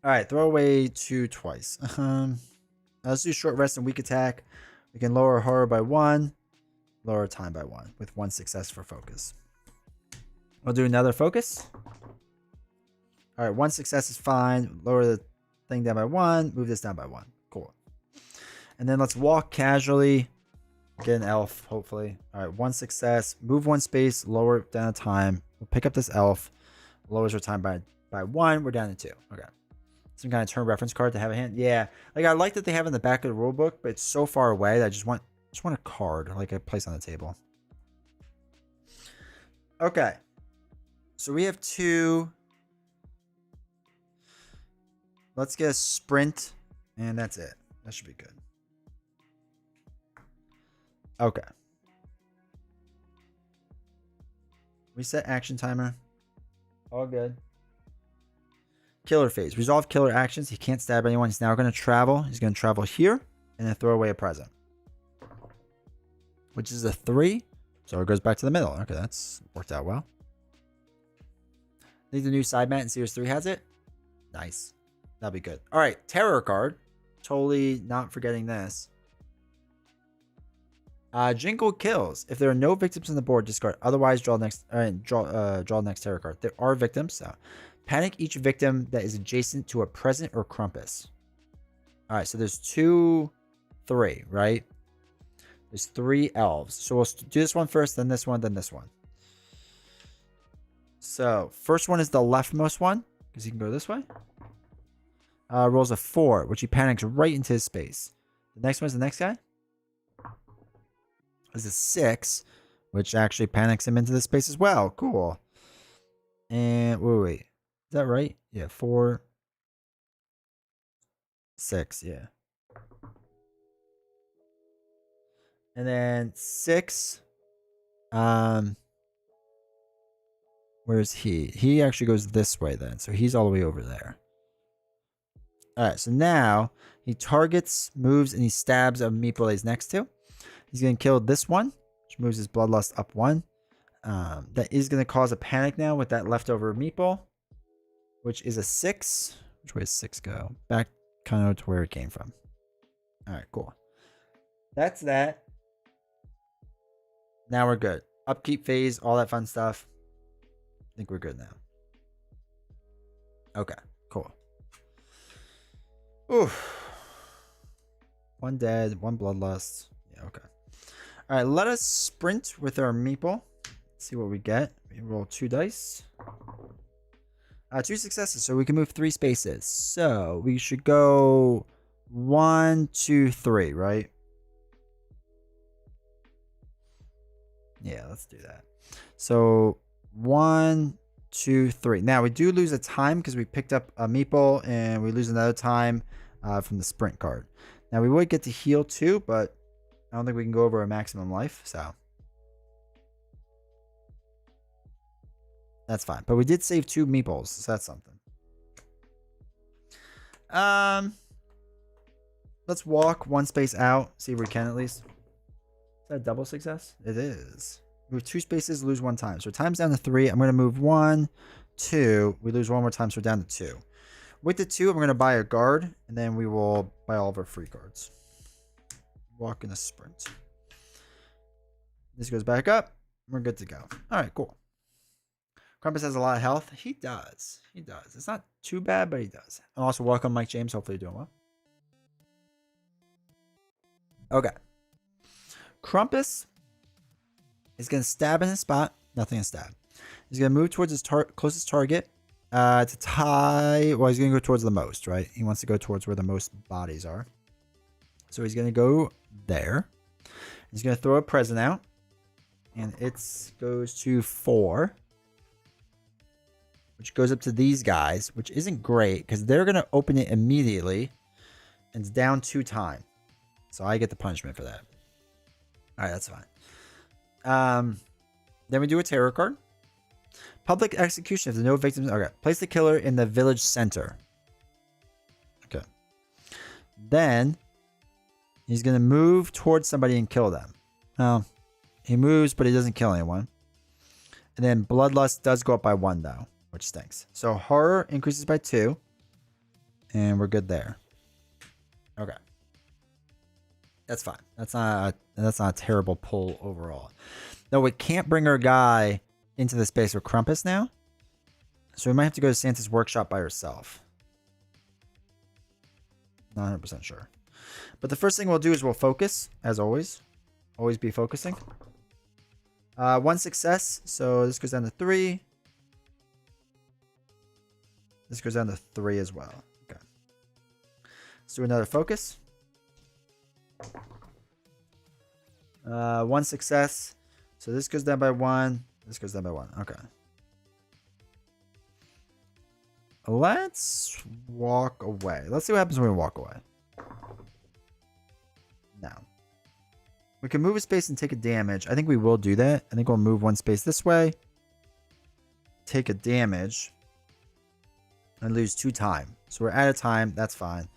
All right, throw away 2 twice. Let's do short rest and weak attack. We can lower horror by 1, lower time by 1 with 1 success for focus. We'll do another focus. All right, 1 success is fine. Lower the thing down by 1, move this down by 1. Cool. And then let's walk casually. Get an elf, hopefully. All right, 1 success. Move 1 space, lower down the time. We'll pick up this elf. Lowers our time by 1. We're down to 2. Okay. Some kind of turn reference card to have a hand. Yeah, like I like that they have in the back of the rule book, but it's so far away that I just want a card, like a place on the table. Okay. So we have 2. Let's get a sprint, and that's it. That should be good. Okay. Reset action timer. All good. Killer phase. Resolve killer actions. He can't stab anyone. He's now going to travel. He's going to travel here and then throw away a present, which is a 3. So it goes back to the middle. Okay, that's worked out well. Need the new side mat and Series 3 has it. Nice. That'll be good. All right, terror card. Totally not forgetting this. Jingle kills. If there are no victims on the board, discard. Otherwise, draw next. Draw next terror card. There are victims, so panic each victim that is adjacent to a present or Krampus. All right, so there's 2, 3, right? There's 3 elves. So we'll do this one first, then this one, then this one. So first one is the leftmost one because he can go this way. Rolls a 4, which he panics right into his space. The next one is the next guy. Is a 6, which actually panics him into this space as well. Cool. And wait. Is that right? Yeah, 4, 6, yeah. And then 6. Where's he? He actually goes this way then. So he's all the way over there. All right, so now he targets, moves, and he stabs a meeple he's next to. He's going to kill this one, which moves his bloodlust up 1. That is going to cause a panic now with that leftover meeple, which is a 6. Which way does 6 go? Back kind of to where it came from. All right, cool. That's that. Now we're good. Upkeep phase, all that fun stuff. I think we're good now. Okay, cool. Oof. 1 dead, 1 bloodlust. Yeah, okay. All right, let us sprint with our meeple. See what we get. We roll 2 dice. 2 successes, so we can move 3 spaces. So we should go 1, 2, 3, right? Yeah, let's do that. So 1, 2, 3. Now we do lose a time because we picked up a meeple, and we lose another time from the sprint card. Now we would get to heal too, but I don't think we can go over a maximum life, so that's fine. But we did save 2 meeples, so that's something. Let's walk 1 space out, see if we can at least. Is that a double success? It is. Move 2 spaces, lose 1 time. So time's down to 3. I'm going to move 1, 2. We lose 1 more time, so we're down to 2. With the 2, I'm going to buy a guard, and then we will buy all of our free cards. Walk in a sprint. This goes back up. We're good to go. All right, cool. Krampus has a lot of health. He does. He does. It's not too bad, but he does. And also, welcome, Mike James. Hopefully, you're doing well. Okay. Krampus is going to stab in his spot. Nothing to stab. He's going to move towards his closest target to tie. Well, he's going to go towards the most, right? He wants to go towards where the most bodies are. So he's going to go there. He's going to throw a present out. And it goes to 4. Which goes up to these guys, which isn't great because they're going to open it immediately. And it's down 2 times. So I get the punishment for that. All right, that's fine. Then we do a tarot card. Public execution if there's no victims. Okay. Place the killer in the village center. Okay. Then he's going to move towards somebody and kill them. Oh, he moves, but he doesn't kill anyone. And then bloodlust does go up by 1, though, which stinks. So horror increases by 2. And we're good there. Okay. That's fine. That's not a terrible pull overall. No, we can't bring our guy into the space with Krampus now. So we might have to go to Santa's workshop by herself. Not 100% sure. But the first thing we'll do is we'll focus, as always. Always be focusing. 1 success. So this goes down to 3. This goes down to 3 as well. Okay. Let's do another focus. 1 success. So this goes down by 1. This goes down by 1. Okay. Let's walk away. Let's see what happens when we walk away. Now. We can move a space and take a damage. I think we will do that. I think we'll move 1 space this way. Take a damage. And lose 2 time. So we're out of time. That's fine.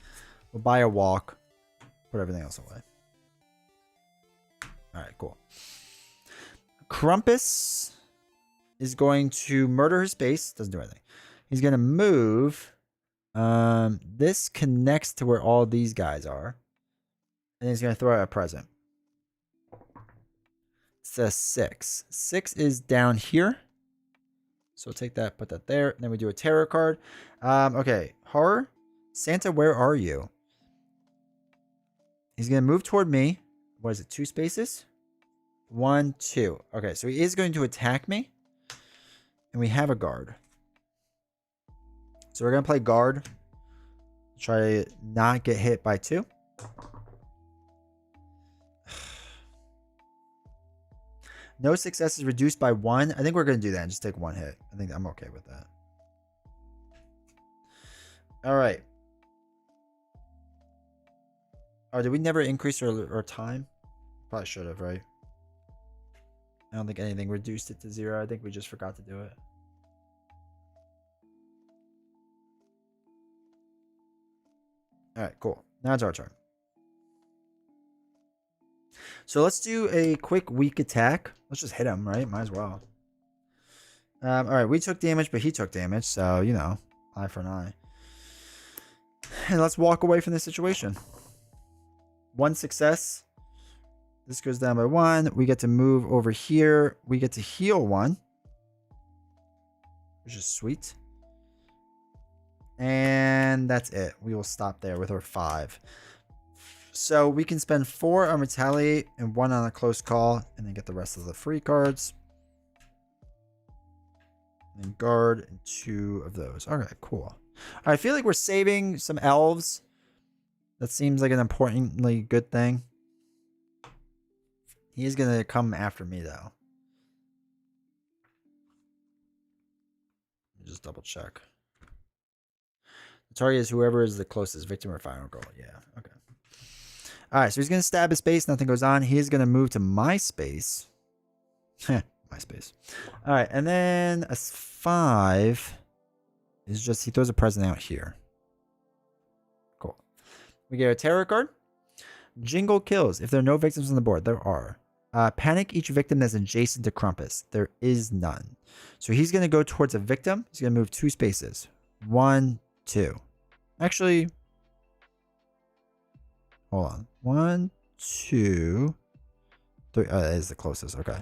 We'll buy a walk. Put everything else away. Alright, cool. Krampus is going to murder his space. Doesn't do anything. He's going to move. This connects to where all these guys are. And he's going to throw out a present. It says 6. 6 is down here. So we'll take that, put that there. And then we do a tarot card. Okay. Horror. Santa, where are you? He's going to move toward me. What is it? 2 spaces? 1, 2. Okay, so he is going to attack me. And we have a guard. So we're going to play guard. Try to not get hit by 2. No success is reduced by 1. I think we're going to do that and just take 1 hit. I think I'm okay with that. All right. Oh, did we never increase our time? Probably should have, right? I don't think anything reduced it to 0. I think we just forgot to do it. All right, cool. Now it's our turn. So let's do a quick weak attack. Let's just hit him, right? Might as well. All right, we took damage, but he took damage. So, you know, eye for an eye. And let's walk away from this situation. 1 success. This goes down by 1. We get to move over here. We get to heal 1. Which is sweet. And that's it. We will stop there with our 5. So we can spend 4 on retaliate and 1 on a close call. And then get the rest of the free cards. And guard and 2 of those. Okay, cool. I feel like we're saving some elves. That seems like an importantly good thing. He is going to come after me, though. Just double check. The target is whoever is the closest victim or final goal. Yeah, okay. All right, so he's going to stab his space. Nothing goes on. He is going to move to my space. My space. All right, and then a 5 is just he throws a present out here. Cool. We get a tarot card. Jingle kills. If there are no victims on the board, there are. Panic each victim that's adjacent to Krampus. There is none. So he's going to go towards a victim. He's going to move 2 spaces. 1, 2. Actually, hold on. 1, 2, 3. That is the closest. Okay.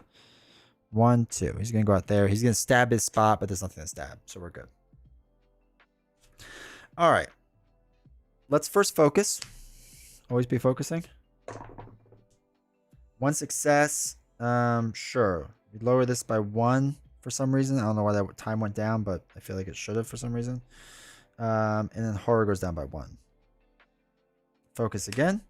1, 2. He's going to go out there. He's going to stab his spot, but there's nothing to stab. So we're good. All right. Let's first focus. Always be focusing. 1 success. Sure. We lower this by 1 for some reason. I don't know why that time went down, but I feel like it should have for some reason. And then horror goes down by 1. Focus again.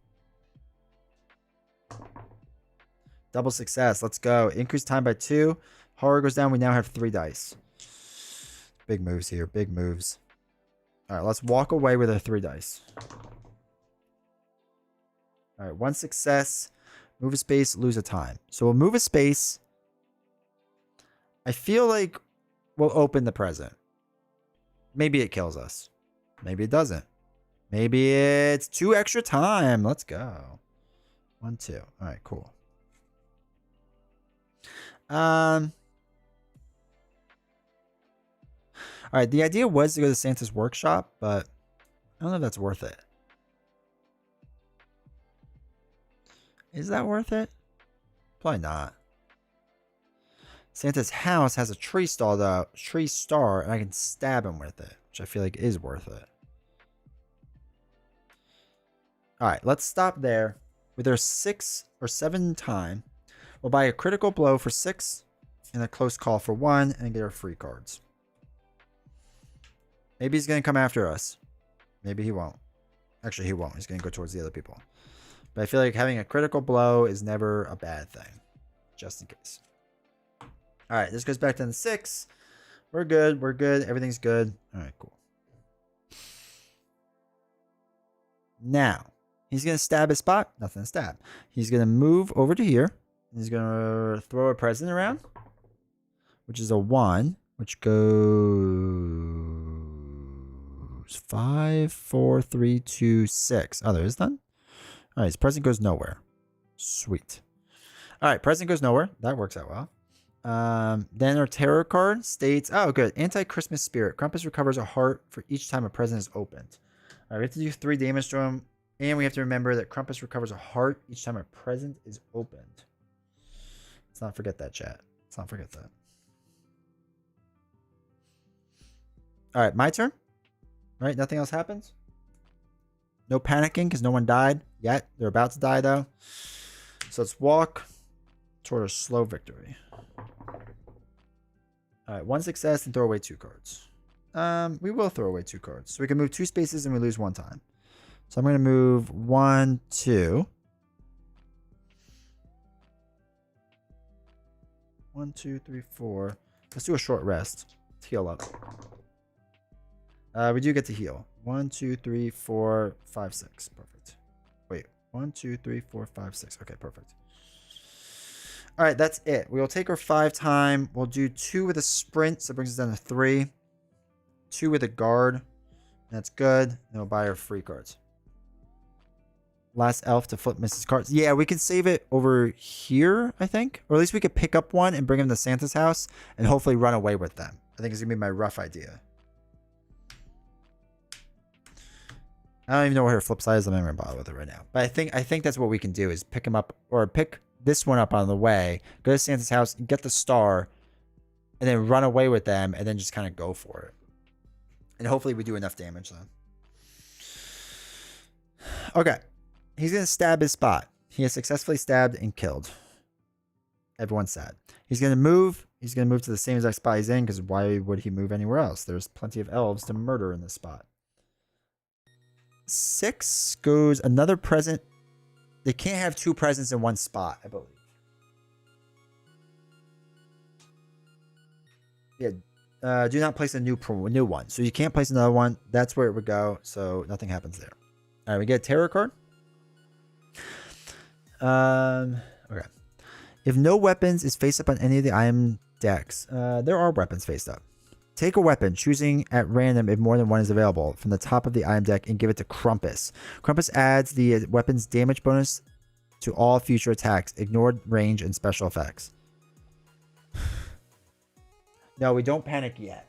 Double success. Let's go. Increase time by 2. Horror goes down. We now have 3 dice. Big moves here. Big moves. All right, let's walk away with our 3 dice. All right, 1 success. Move a space, lose a time. So we'll move a space. I feel like we'll open the present. Maybe it kills us. Maybe it doesn't. Maybe it's 2 extra time. Let's go. 1, 2. All right, cool. All right, the idea was to go to Santa's workshop, but I don't know if that's worth it. Is that worth it? Probably not. Santa's house has a tree star, though. Tree star, and I can stab him with it, which I feel like is worth it. All right, let's stop there. With our 6 or 7 time, we'll buy a critical blow for 6 and a close call for 1 and get our free cards. Maybe he's going to come after us. Maybe he won't. Actually, he won't. He's going to go towards the other people. But I feel like having a critical blow is never a bad thing. Just in case. All right, this goes back down to 6. We're good. We're good. Everything's good. All right, cool. Now, he's going to stab his spot. Nothing to stab. He's going to move over to here. He's going to throw a present around, which is a 1, which goes 5, 4, 3, 2, 6. Oh, there is none? All right, his present goes nowhere. Sweet. All right, present goes nowhere. That works out well. Then our tarot card states, oh, good. Anti-Christmas spirit. Krampus recovers a heart for each time a present is opened. All right, we have to do 3 damage to him. And we have to remember that Krampus recovers a heart each time a present is opened. Let's not forget that, chat. Let's not forget that. All right, my turn. All right, nothing else happens. No panicking because no one died yet. They're about to die, though. So let's walk toward a slow victory. All right, 1 success and throw away 2 cards. We will throw away 2 cards. So we can move 2 spaces and we lose 1 time. So I'm going to move 1, 2. 1, 2, 3, 4. Let's do a short rest. Let's heal up. We do get to heal. 1, 2, 3, 4, 5, 6. Perfect. Wait. 1, 2, 3, 4, 5, 6. Okay, perfect. All right, that's it. We'll take our 5 time. We'll do 2 with a sprint, so it brings us down to 3. 2 with a guard. That's good. Then we'll buy our free cards. Last elf to flip Mrs. Cards. Yeah, we can save it over here, I think. Or at least we could pick up one and bring him to Santa's house and hopefully run away with them. I think it's going to be my rough idea. I don't even know what her flip side is. I'm not even bother with it right now. But I think that's what we can do is pick him up or pick this one up on the way, go to Santa's house, get the star, and then run away with them and then just kind of go for it. And hopefully we do enough damage then. Okay. He's going to stab his spot. He has successfully stabbed and killed. Everyone's sad. He's going to move. He's going to move to the same exact spot he's in because why would he move anywhere else? There's plenty of elves to murder in this spot. 6 goes another present. They can't have 2 presents in one spot, I believe. Yeah. Do not place a new one. So you can't place another one. That's where it would go. So nothing happens there. All right, we get a tarot card. Okay. If no weapons is face up on any of the item decks, there are weapons faced up. Take a weapon, choosing at random if more than one is available from the top of the item deck and give it to Krampus. Krampus adds the weapon's damage bonus to all future attacks, ignored range and special effects. No, we don't panic yet.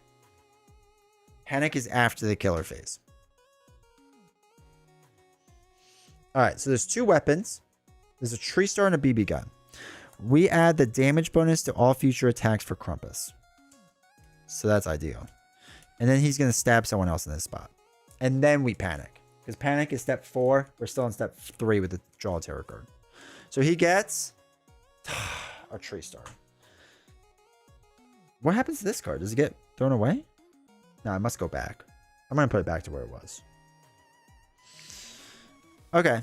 Panic is after the killer phase. All right, so there's 2 weapons. There's a tree star and a BB gun. We add the damage bonus to all future attacks for Krampus. So that's ideal. And then he's going to stab someone else in this spot. And then we panic. Because panic is step 4. We're still in step 3 with the draw tarot card. So he gets a tree star. What happens to this card? Does it get thrown away? No, I must go back. I'm going to put it back to where it was. Okay.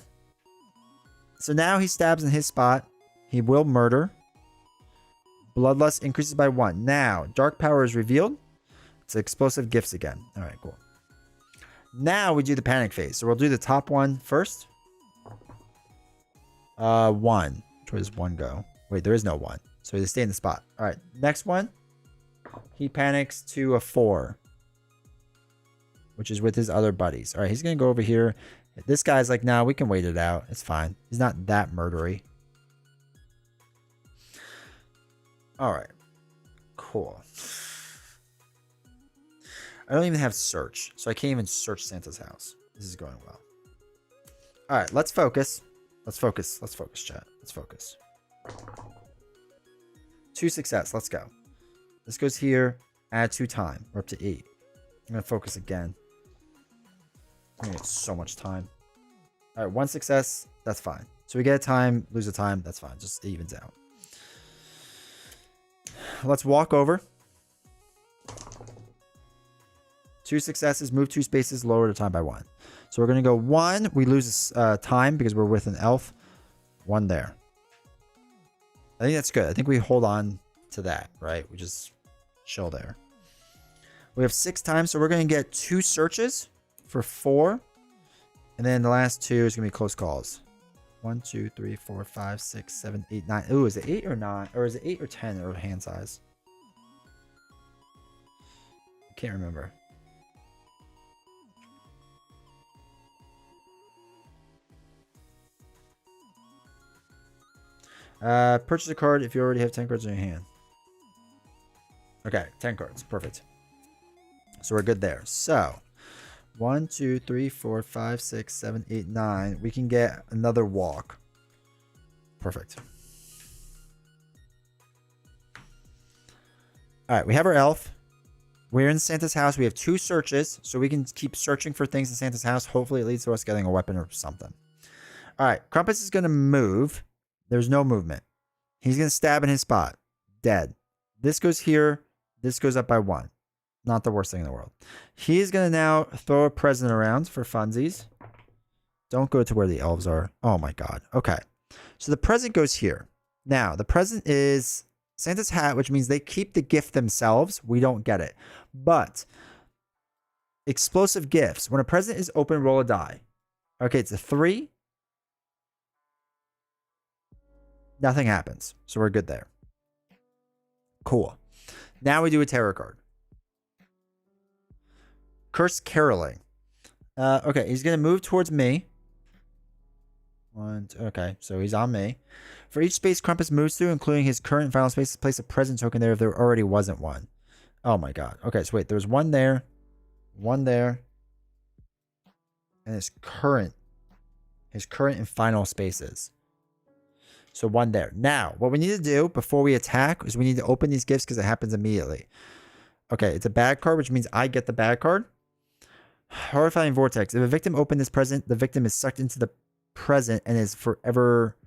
So now he stabs in his spot. He will murder. Bloodlust increases by 1. Now, dark power is revealed. It's explosive gifts again. All right, cool. Now we do the panic phase. So we'll do the top one first. 1. Where does 1 go? Wait, there is no 1. So he stay in the spot. All right, next one. He panics to a 4, which is with his other buddies. All right, he's going to go over here. This guy's like, nah, we can wait it out. It's fine. He's not that murdery. All right, cool. I don't even have search, so I can't even search Santa's house. This is going well. All right, let's focus. Let's focus. Let's focus, chat. Let's focus. 2 success. Let's go. This goes here. Add 2 time. We're up to 8. I'm going to focus again. I'm going to get so much time. All right, 1 success. That's fine. So we get a time, lose a time. That's fine. Just evens out. Let's walk over. 2 successes. Move 2 spaces. Lower the time by 1. So we're going to go 1. We lose time because we're with an elf. 1 there. I think that's good. I think we hold on to that, right? We just chill there. We have 6 times, so we're going to get 2 searches for 4. And then the last 2 is going to be close calls. 1, 2, 3, 4, 5, 6, 7, 8, 9. Ooh, is it 8 or 9? Or is it 8 or 10 or hand size? I can't remember. Purchase a card if you already have 10 cards in your hand. Okay, 10 cards. Perfect. So we're good there. So 1, 2, 3, 4, 5, 6, 7, 8, 9. We can get another walk. Perfect. All right, we have our elf. We're in Santa's house. We have 2 searches, so we can keep searching for things in Santa's house. Hopefully it leads to us getting a weapon or something. All right, Krampus is going to move. There's no movement. He's going to stab in his spot. Dead. This goes here. This goes up by 1. Not the worst thing in the world. He's going to now throw a present around for funsies. Don't go to where the elves are. Oh my god. Okay. So the present goes here. Now, the present is Santa's hat, which means they keep the gift themselves. We don't get it. But explosive gifts. When a present is open, roll a die. Okay, it's a 3. Nothing happens. So we're good there. Cool. Now we do a tarot card. Cursed Caroling. Okay, he's going to move towards me. 1, 2, okay, so he's on me. For each space Krampus moves through, including his current and final space, place a present token there if there already wasn't one. Oh my god. Okay, so wait, there's 1 there. 1 there. And his current and final spaces. So 1 there. Now, what we need to do before we attack is we need to open these gifts because it happens immediately. Okay, it's a bad card, which means I get the bad card. Horrifying Vortex. If a victim opened this present, the victim is sucked into the present and is forever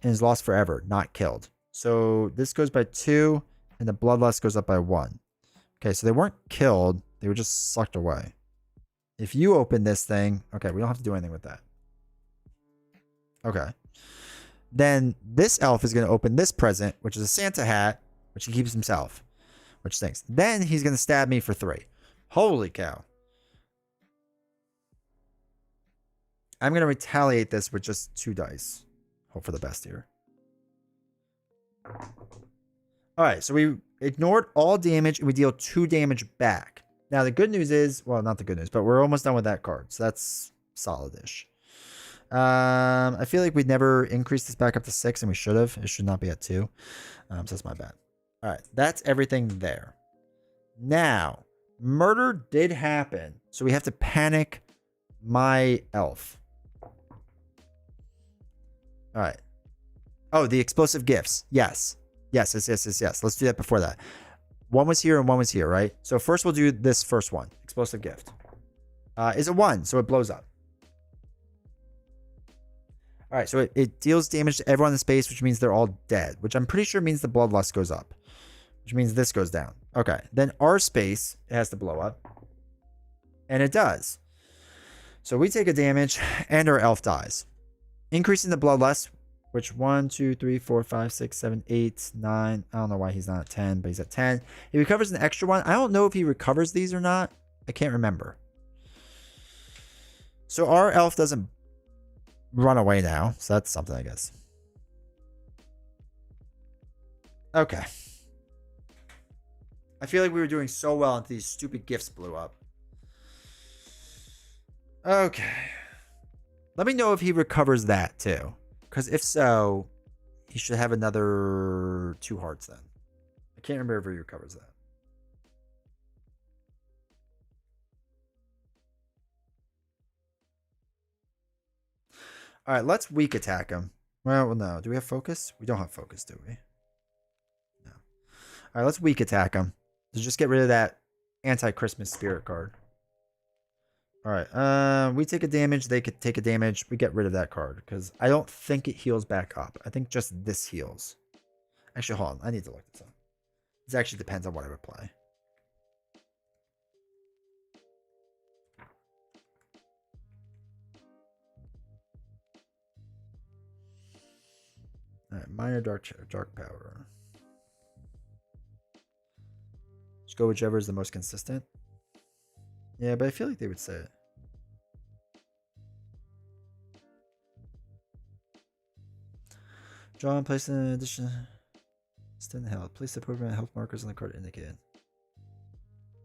and is lost forever, not killed. So this goes by 2 and the bloodlust goes up by 1. Okay, so they weren't killed, they were just sucked away. If you open this thing, okay, we don't have to do anything with that. Okay. Then this elf is going to open this present, which is a Santa hat, which he keeps himself, which stinks. Then he's going to stab me for 3. Holy cow. I'm going to retaliate this with just 2 dice. Hope for the best here. All right, so we ignored all damage and we deal 2 damage back. Now, the good news is, well, not the good news, but we're almost done with that card. So that's solid-ish. I feel like we'd never increased this back up to 6 and we should have. It should not be at 2. So that's my bad. All right, that's everything there. Now, murder did happen. So we have to panic my elf. All right. Oh, the explosive gifts. Yes. Yes. Let's do that before that. 1 was here and 1 was here, right? So first we'll do this first one. Explosive gift. Is a 1, so it blows up. All right, so it deals damage to everyone in the space, which means they're all dead, which I'm pretty sure means the bloodlust goes up, which means this goes down. Okay, then our space, it has to blow up, and it does. So we take a damage, and our elf dies. Increasing the bloodlust, Which 1, 2, 3, 4, 5, 6, 7, 8, 9. I don't know why he's not at 10, but he's at 10. He recovers an extra one. I don't know if he recovers these or not. I can't remember. So our elf doesn't run away now. So that's something, I guess. Okay. I feel like we were doing so well until these stupid gifts blew up. Okay. Let me know if he recovers that too. Because if so, he should have another 2 hearts then. I can't remember if he recovers that. All right, let's weak attack him. Well, no. Do we have focus? We don't have focus, do we? No. All right, let's weak attack him. So just get rid of that anti-Christmas spirit card. All right. We take a damage. They could take a damage. We get rid of that card because I don't think it heals back up. I think just this heals. Actually, hold on. I need to look this up. This actually depends on what I would play. All right. Minor dark power. Just go whichever is the most consistent. Yeah, but I feel like they would say it. Draw and place an addition. Extend health. Place the appropriate health markers on the card indicated.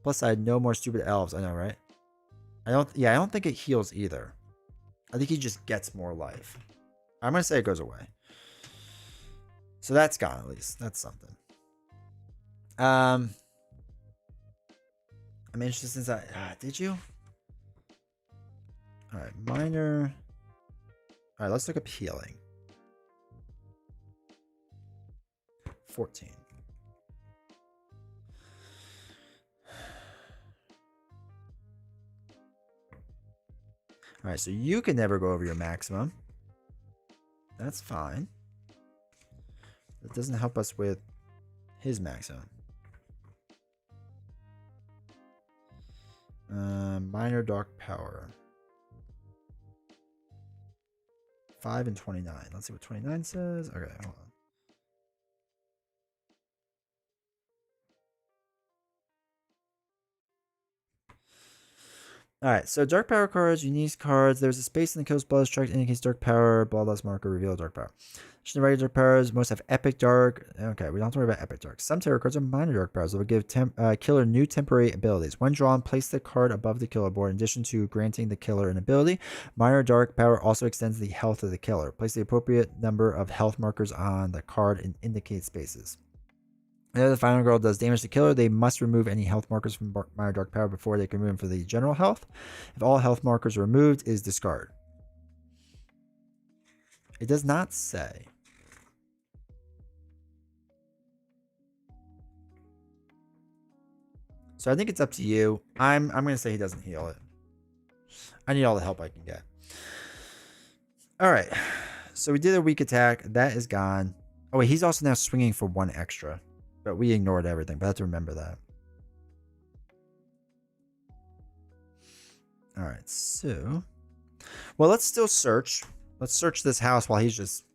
Plus, I had no more stupid elves. I know, right? I don't think it heals either. I think he just gets more life. I'm gonna say it goes away. So that's gone at least. That's something. I'm interested since did you? All right, minor. All right, let's look up healing. 14. All right, so you can never go over your maximum. That's fine. That doesn't help us with his maximum. Minor dark power. 5 and 29. Let's see what 29 says. Okay, hold on. Alright, so dark power cards, unique cards. There's a space in the kill's blood strike that indicates dark power. Bloodlust marker, reveal dark power. Regular dark powers, most have epic dark. Okay, we don't have to worry about epic dark. Some tarot cards are minor dark powers that will give killer new temporary abilities. When drawn, place the card above the killer board in addition to granting the killer an ability. Minor dark power also extends the health of the killer. Place the appropriate number of health markers on the card and indicate spaces. If the final girl does damage to the killer, they must remove any health markers from minor dark power before they can remove them for the general health. If all health markers are removed, is discard. It does not say. So I think it's up to you. I'm gonna say he doesn't heal it. I need all the help I can get. All right. So we did a weak attack. That is gone. Oh wait, he's also now swinging for 1 extra. But we ignored everything. But I have to remember that. All right. So, well, let's still search. Let's search this house while he's just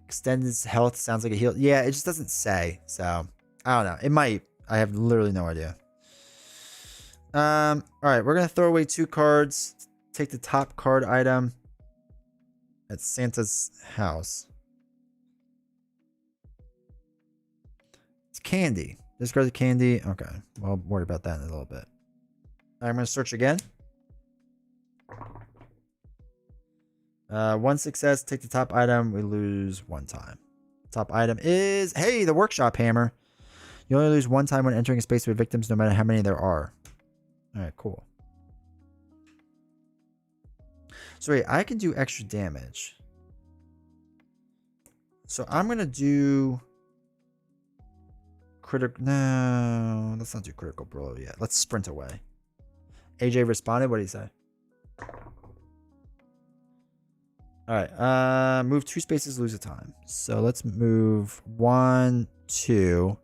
extend his health. Sounds like a heal. Yeah, it just doesn't say. So I don't know. It might. I have literally no idea. All right. We're gonna throw away 2 cards. Take the top card item at Santa's house. Candy. Discard the candy. Okay. Well, I'll worry about that in a little bit. I'm going to search again. 1 success. Take the top item. We lose 1 time. Top item is, hey, the workshop hammer. You only lose 1 time when entering a space with victims, no matter how many there are. All right, cool. So wait, I can do extra damage. So I'm going to do... No, let's not do critical blow yet. Let's sprint away. AJ responded. What did he say? All right. Move 2 spaces, lose a time. So let's move 1, 2.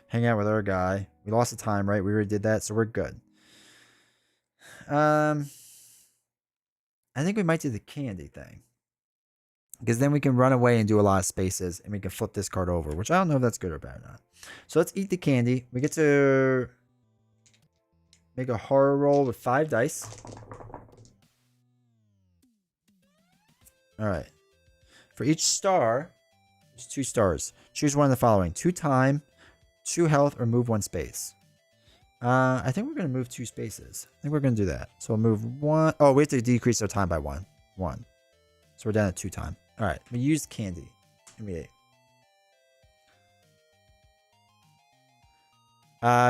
Hang out with our guy. We lost a time, right? We already did that, so we're good. I think we might do the candy thing. Because then we can run away and do a lot of spaces, and we can flip this card over, which I don't know if that's good or bad or not. So let's eat the candy. We get to make a horror roll with 5 dice. All right. For each star, there's 2 stars. Choose one of the following: 2 time, 2 health, or move 1 space. I think we're going to move 2 spaces. I think we're going to do that. So we'll move 1. Oh, we have to decrease our time by 1. 1. So we're down at 2 time. All right. We used candy. And we ate.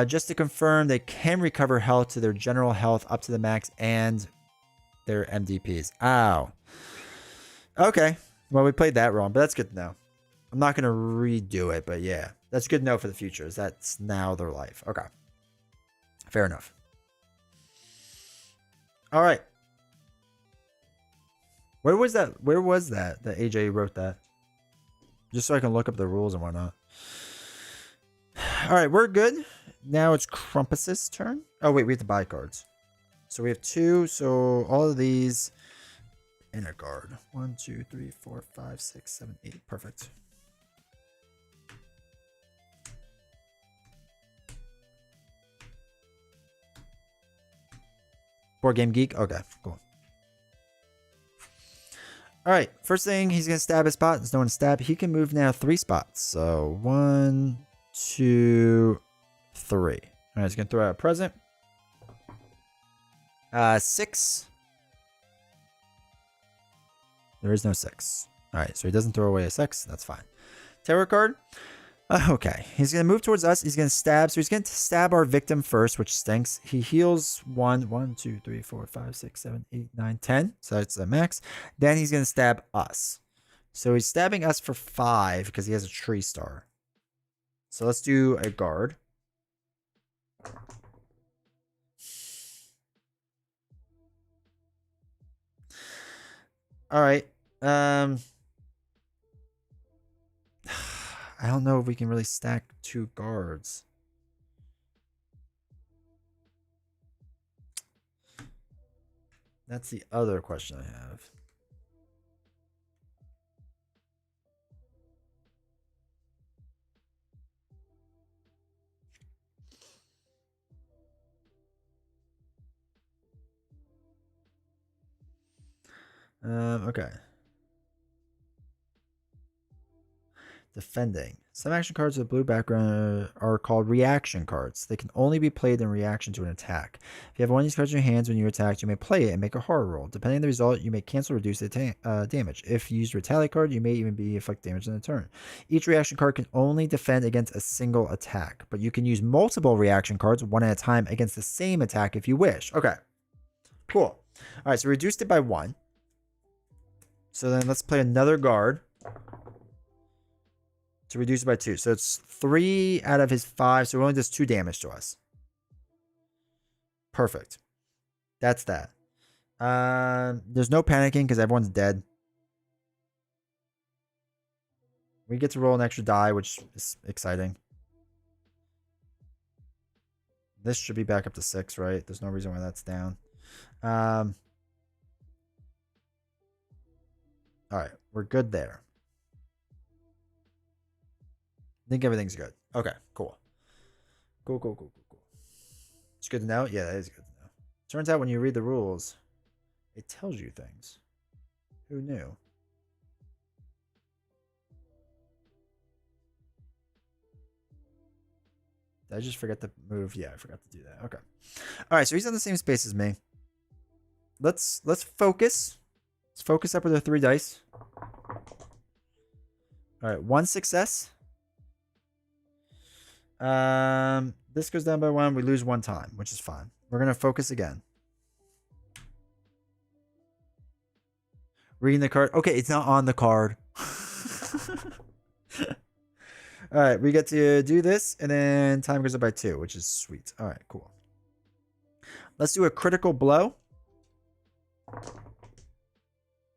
Just to confirm, they can recover health to their general health up to the max and their MDPs. Ow. Okay. Well, we played that wrong, but that's good to know. I'm not going to redo it, but yeah. That's good to know for the future. Is that's now their life. Okay. Fair enough. All right. Where was that? Where was that AJ wrote that? Just so I can look up the rules and whatnot. All right, we're good. Now it's Crumpus's turn. Oh, wait, we have to buy cards. So we have 2. So all of these in a guard. 1, 2, 3, 4, 5, 6, 7, 8. Perfect. Board Game Geek. Okay, cool. All right, first thing, he's going to stab a spot. There's no one to stab. He can move now 3 spots. So 1, 2, 3. All right, he's going to throw out a present. 6. There is no 6. All right, so he doesn't throw away a 6. That's fine. Terror card. Okay, he's going to move towards us. He's going to stab. So he's going to stab our victim first, which stinks. He heals 1, 2, 3, 4, 5, 6, 7, 8, 9, 10. So that's the max. Then he's going to stab us. So he's stabbing us for 5 because he has a tree star. So let's do a guard. All right. I don't know if we can really stack 2 guards. That's the other question I have. Okay. Defending. Some action cards with blue background are called reaction cards. They can only be played in reaction to an attack. If you have one of these cards in your hands when you're attacked, you may play it and make a horror roll. Depending on the result, you may cancel or reduce the damage. If you use a retaliate card, you may even be inflict damage in a turn. Each reaction card can only defend against a single attack, but you can use multiple reaction cards one at a time against the same attack if you wish. Okay. Cool. All right, so we reduced it by 1. So then let's play another guard to reduce it by 2. So it's 3 out of his 5. So it only does 2 damage to us. Perfect. That's that. There's no panicking because everyone's dead. We get to roll an extra die, which is exciting. This should be back up to 6, right? There's no reason why that's down. All right, we're good there. I think everything's good. Okay, cool. Cool. It's good to know? Yeah, that is good to know. Turns out when you read the rules, it tells you things. Who knew? Did I just forget to move? Yeah, I forgot to do that. Okay. All right, so he's on the same space as me. Let's focus. Let's focus up with our 3 dice. All right, 1 success. This goes down by 1. We lose 1 time, which is fine. We're gonna focus again. Reading the card. Okay, it's not on the card. All right, we get to do this, and then time goes up by 2, which is sweet. All right, cool. Let's do a critical blow. Are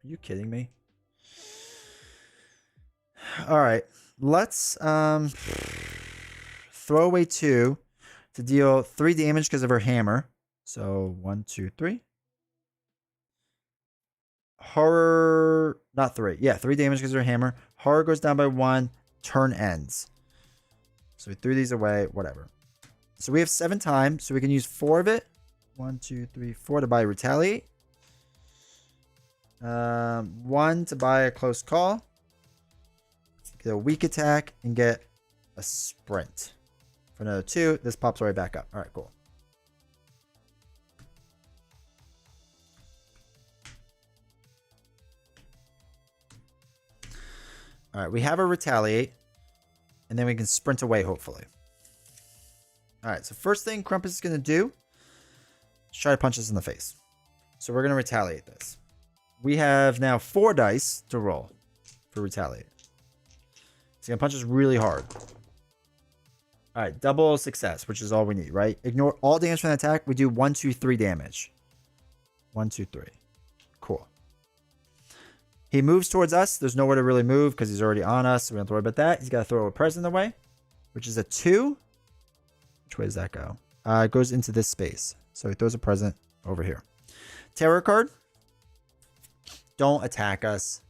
you kidding me? All right, let's throw away 2 to deal 3 damage because of her hammer. So 1, 2, 3. Horror, not 3. Yeah, 3 damage because they're a hammer. Horror goes down by 1. Turn ends. So we threw these away. Whatever. So we have 7 times. So we can use 4 of it. 1, 2, 3, 4 to buy retaliate. 1 to buy a close call. Get a weak attack and get a sprint. For another 2, this pops right back up. All right, cool. All right, we have a retaliate, and then we can sprint away, hopefully. All right, so first thing Krampus is going to do is try to punch us in the face. So we're going to retaliate this. We have now 4 dice to roll for retaliate. He's going to punch us really hard. All right, double success, which is all we need, right? Ignore all damage from the attack. We do 1, 2, 3 damage. 1, 2, 3. Cool. He moves towards us. There's nowhere to really move because he's already on us. So we don't have to worry about that. He's got to throw a present away, which is a 2. Which way does that go? It goes into this space. So he throws a present over here. Terror card. Don't attack us.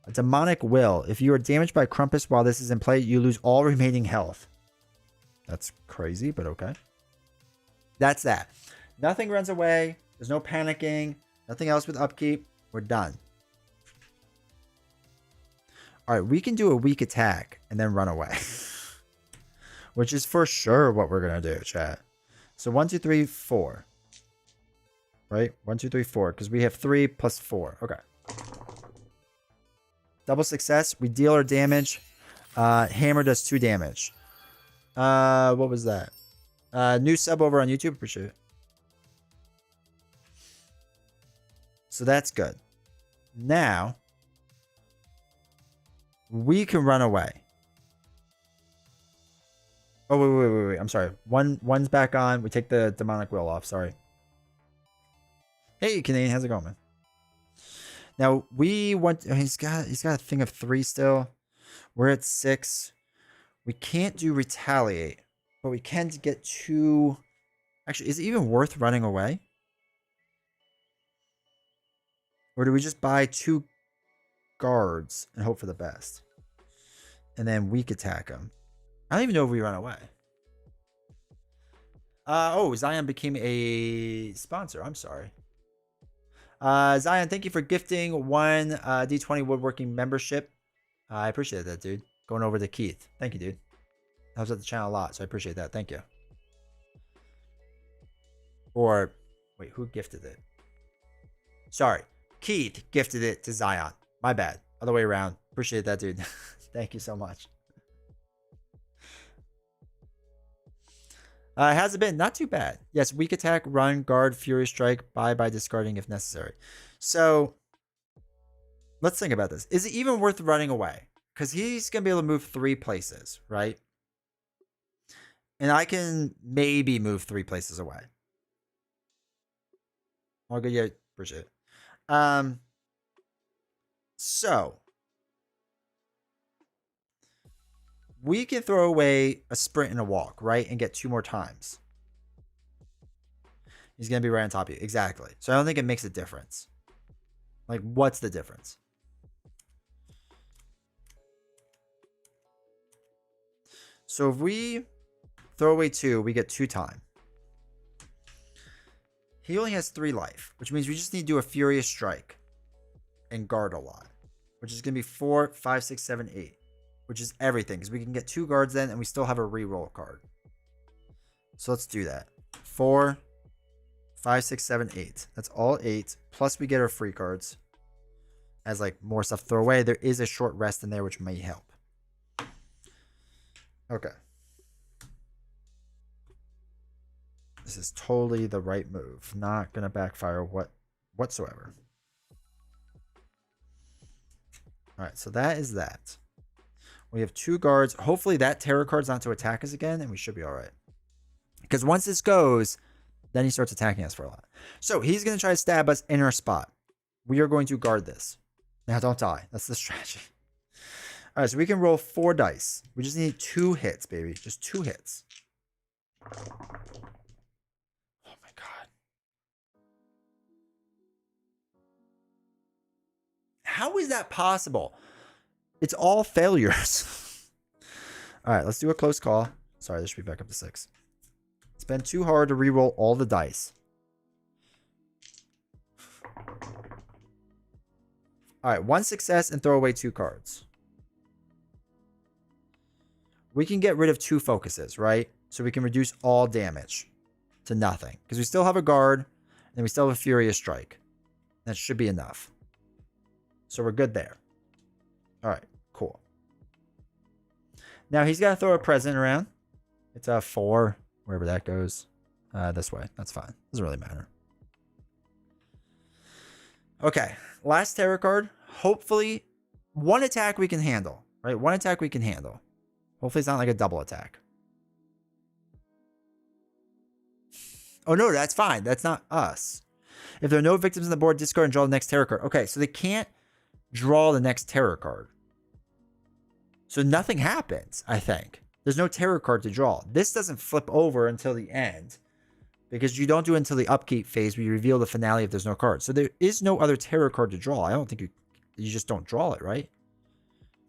A demonic will. If you are damaged by Krampus while this is in play, you lose all remaining health. That's crazy, but okay. That's that. Nothing runs away. There's no panicking. Nothing else with upkeep. We're done. All right, we can do a weak attack and then run away. Which is for sure what we're going to do, chat. So 1, 2, 3, 4. Right? 1, 2, 3, 4. Because we have 3 plus 4. Okay. Double success. We deal our damage. Hammer does 2 damage. What was that? New sub over on YouTube. Appreciate it. So that's good. Now, we can run away. Oh, wait. I'm sorry. One's back on. We take the demonic will off. Sorry. Hey, Canadian. How's it going, man? Now, we want... He's got a thing of 3 still. We're at 6. We can't do retaliate. But we can get 2... Actually, is it even worth running away? Or do we just buy 2 guards and hope for the best? And then weak attack them. I don't even know if we run away. Oh, Zion became a sponsor. I'm sorry. Zion, thank you for gifting 1 D20 Woodworking membership. I appreciate that, dude. Going over to Keith. Thank you, dude. Helps out the channel a lot, so I appreciate that. Thank you. Or, wait, who gifted it? Sorry. Keith gifted it to Zion. My bad. Other way around. Appreciate that, dude. Thank you so much. Has it been? Not too bad. Yes, weak attack, run, guard, fury strike, buy by discarding if necessary. So, let's think about this. Is it even worth running away? Because he's going to be able to move 3 places, right? And I can maybe move 3 places away. All good, yeah, appreciate it. So, we can throw away a sprint and a walk, right? And get 2 more times. He's going to be right on top of you. Exactly. So I don't think it makes a difference. Like, what's the difference? So if we throw away 2, we get 2 time. He only has 3 life, which means we just need to do a furious strike and guard a lot, which is going to be 4, 5, 6, 7, 8. Which is everything, because we can get 2 guards then, and we still have a reroll card. So let's do that. 4, 5, 6, 7, 8. That's all 8. Plus we get our free cards. As like more stuff to throw away. There is a short rest in there, which may help. Okay. This is totally the right move. Not going to backfire whatsoever. Alright, so that is that. We have 2 guards. Hopefully that terror card's not to attack us again, and we should be all right. Because once this goes, then he starts attacking us for a lot. So he's going to try to stab us in our spot. We are going to guard this. Now don't die. That's the strategy. All right, so we can roll 4 dice. We just need 2 hits, baby. Just 2 hits. Oh my God. How is that possible? It's all failures. All right, let's do a close call. Sorry, this should be back up to 6. It's been too hard to reroll all the dice. All right, 1 success and throw away 2 cards. We can get rid of 2 focuses, right? So we can reduce all damage to nothing. Because we still have a guard, and we still have a Furious Strike. That should be enough. So we're good there. All right, cool. Now he's got to throw a present around. It's a 4, wherever that goes. This way. That's fine. Doesn't really matter. Okay, last terror card. Hopefully, 1 attack we can handle. Right, 1 attack we can handle. Hopefully it's not like a double attack. Oh no, that's fine. That's not us. If there are no victims on the board, discard and draw the next terror card. Okay, so they can't draw the next terror card. So nothing happens, I think. There's no terror card to draw. This doesn't flip over until the end. Because you don't do it until the upkeep phase where you reveal the finale if there's no card. So there is no other terror card to draw. I don't think you just don't draw it, right?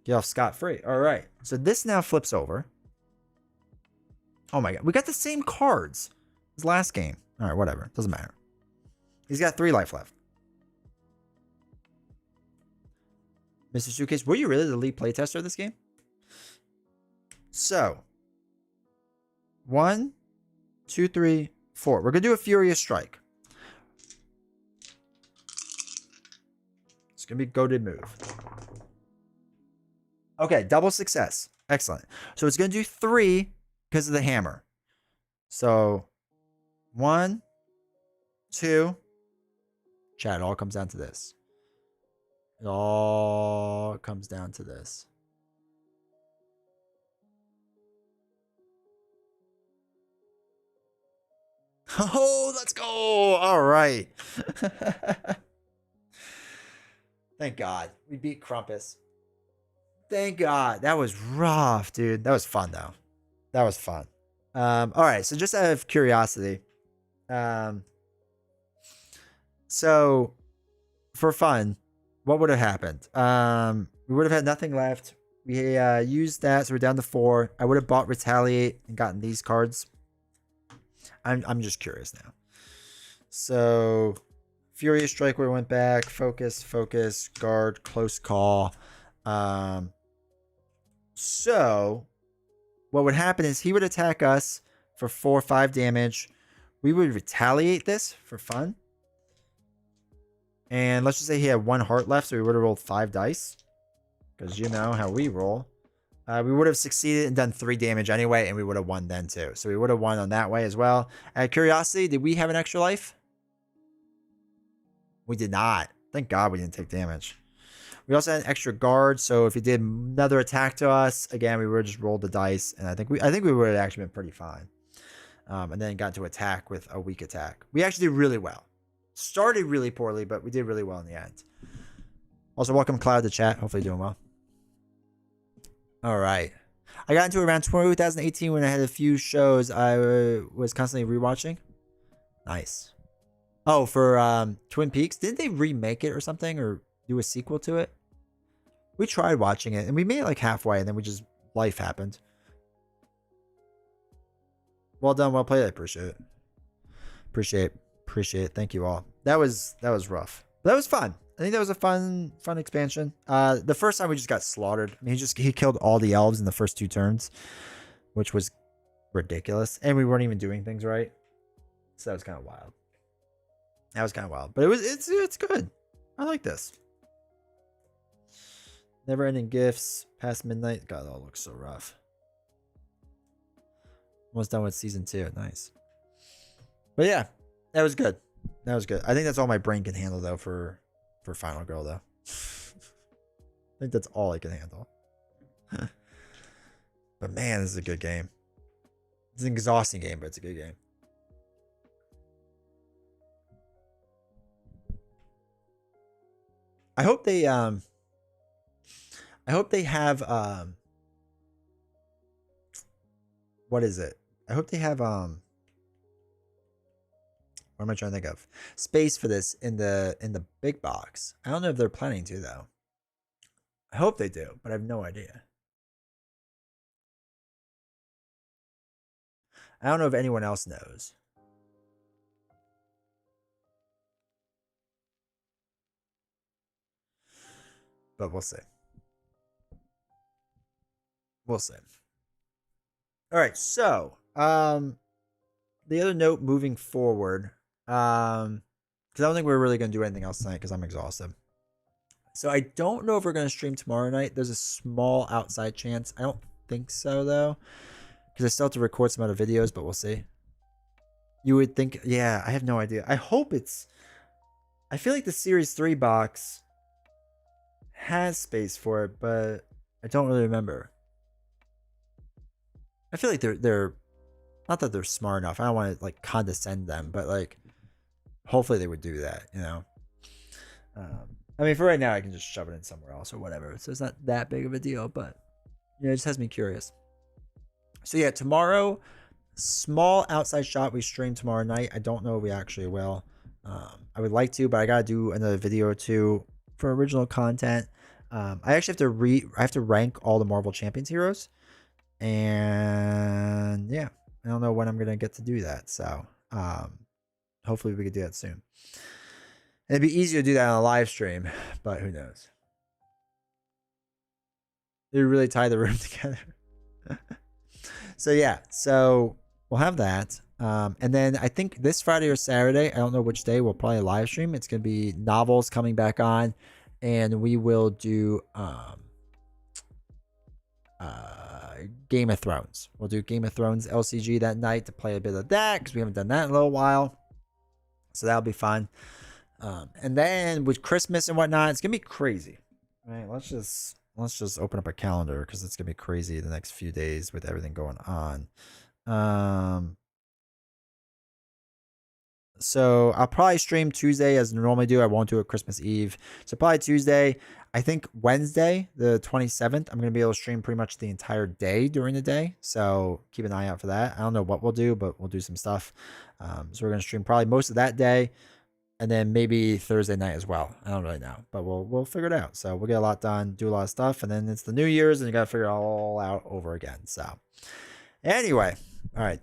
Get off scot-free. All right. So this now flips over. Oh my god. We got the same cards as last game. All right, whatever. Doesn't matter. He's got 3 life left. Mr. Suitcase, were you really the lead playtester of this game? So, 1, 2, 3, 4. We're going to do a Furious Strike. It's going to be goated move. Okay, double success. Excellent. So it's going to do 3 because of the hammer. So 1, 2. Chat, it all comes down to this. It all comes down to this. Oh, let's go. All right. Thank God. We beat Krampus. Thank God. That was rough, dude. That was fun, though. That was fun. All right. So just out of curiosity. So for fun, what would have happened? We would have had nothing left. We used that, so we're down to 4. I would have bought Retaliate and gotten these cards. I'm just curious now. So Furious Strike where it went back. Focus, focus, guard, close call. So what would happen is he would attack us for 4 or 5 damage. We would retaliate this for fun. And let's just say he had 1 heart left, so we would have rolled 5 dice. Because you know how we roll. We would have succeeded and done 3 damage anyway, and we would have won then too. So we would have won on that way as well. Out of curiosity, did we have an extra life? We did not. Thank God we didn't take damage. We also had an extra guard, so if he did another attack to us, again, we would have just rolled the dice, and I think we would have actually been pretty fine. And then got to attack with a weak attack. We actually did really well. Started really poorly, but we did really well in the end. Also, welcome Cloud to chat. Hopefully doing well. All right. I got into around 2018 when I had a few shows I was constantly rewatching. Nice. Oh, for Twin Peaks? Didn't they remake it or something? Or do a sequel to it? We tried watching it, and we made it like halfway, and then life happened. Well done, well played. I appreciate it. Appreciate it. Thank you all. That was rough. But that was fun. I think that was a fun expansion. The first time we just got slaughtered. I mean, he killed all the elves in the first 2 turns, which was ridiculous. And we weren't even doing things right. So that was kind of wild. But it's good. I like this. Never ending gifts. Past midnight. God, that all looks so rough. Almost done with season 2. Nice. But yeah, that was good. I think that's all my brain can handle though for Final Girl though. I think that's all I can handle. But man, this is a good game. It's an exhausting game, but it's a good game. I hope they have what is it? I hope they have what am I trying to think of? Space for this in the big box. I don't know if they're planning to though. I hope they do, but I have no idea. I don't know if anyone else knows. But we'll see. We'll see. All right, so the other note moving forward, because I don't think we're really gonna do anything else tonight because I'm exhausted. So I don't know if we're gonna stream tomorrow night. There's a small outside chance. I don't think so though, because I still have to record some other videos, but we'll see. You would think, yeah, I have no idea. I hope it's. I feel like the Series 3 box has space for it, but I don't really remember. I feel like they're not that they're smart enough. I don't want to like condescend them, but like hopefully they would do that, you know. I mean, for right now, I can just shove it in somewhere else or whatever, so it's not that big of a deal. But yeah, it just has me curious. So yeah, tomorrow, small outside shot we stream tomorrow night. I don't know if we actually will. I would like to, but I gotta do another video or two for original content. I actually have to rank all the Marvel Champions heroes, and yeah, I don't know when I'm gonna get to do that. So hopefully we could do that soon. It'd be easier to do that on a live stream, but who knows? They really tie the room together. So yeah, so we'll have that. And then I think this Friday or Saturday, I don't know which day, we'll probably live stream. It's gonna be novels coming back on, and we will do Game of Thrones. We'll do Game of Thrones LCG that night to play a bit of that because we haven't done that in a little while. So that'll be fun. And then with Christmas and whatnot, it's gonna be crazy. All right, let's just open up a calendar because it's gonna be crazy the next few days with everything going on. So I'll probably stream Tuesday as I normally do. I won't do it Christmas Eve. So probably Tuesday. I think Wednesday, the 27th, I'm going to be able to stream pretty much the entire day during the day. So keep an eye out for that. I don't know what we'll do, but we'll do some stuff. So we're going to stream probably most of that day. And then maybe Thursday night as well. I don't really know, but we'll figure it out. So we'll get a lot done, do a lot of stuff. And then it's the New Year's and you got to figure it all out over again. So anyway, all right.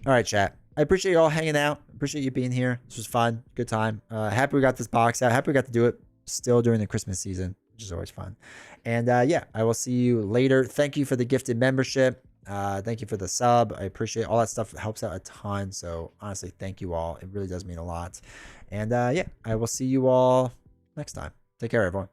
All right, chat. I appreciate you all hanging out. Appreciate you being here. This was fun. Good time. Happy we got this box out. Happy we got to do it still during the Christmas season, which is always fun. And yeah, I will see you later. Thank you for the gifted membership. Thank you for the sub. I appreciate all that stuff. It helps out a ton. So honestly, thank you all. It really does mean a lot. And yeah, I will see you all next time. Take care, everyone.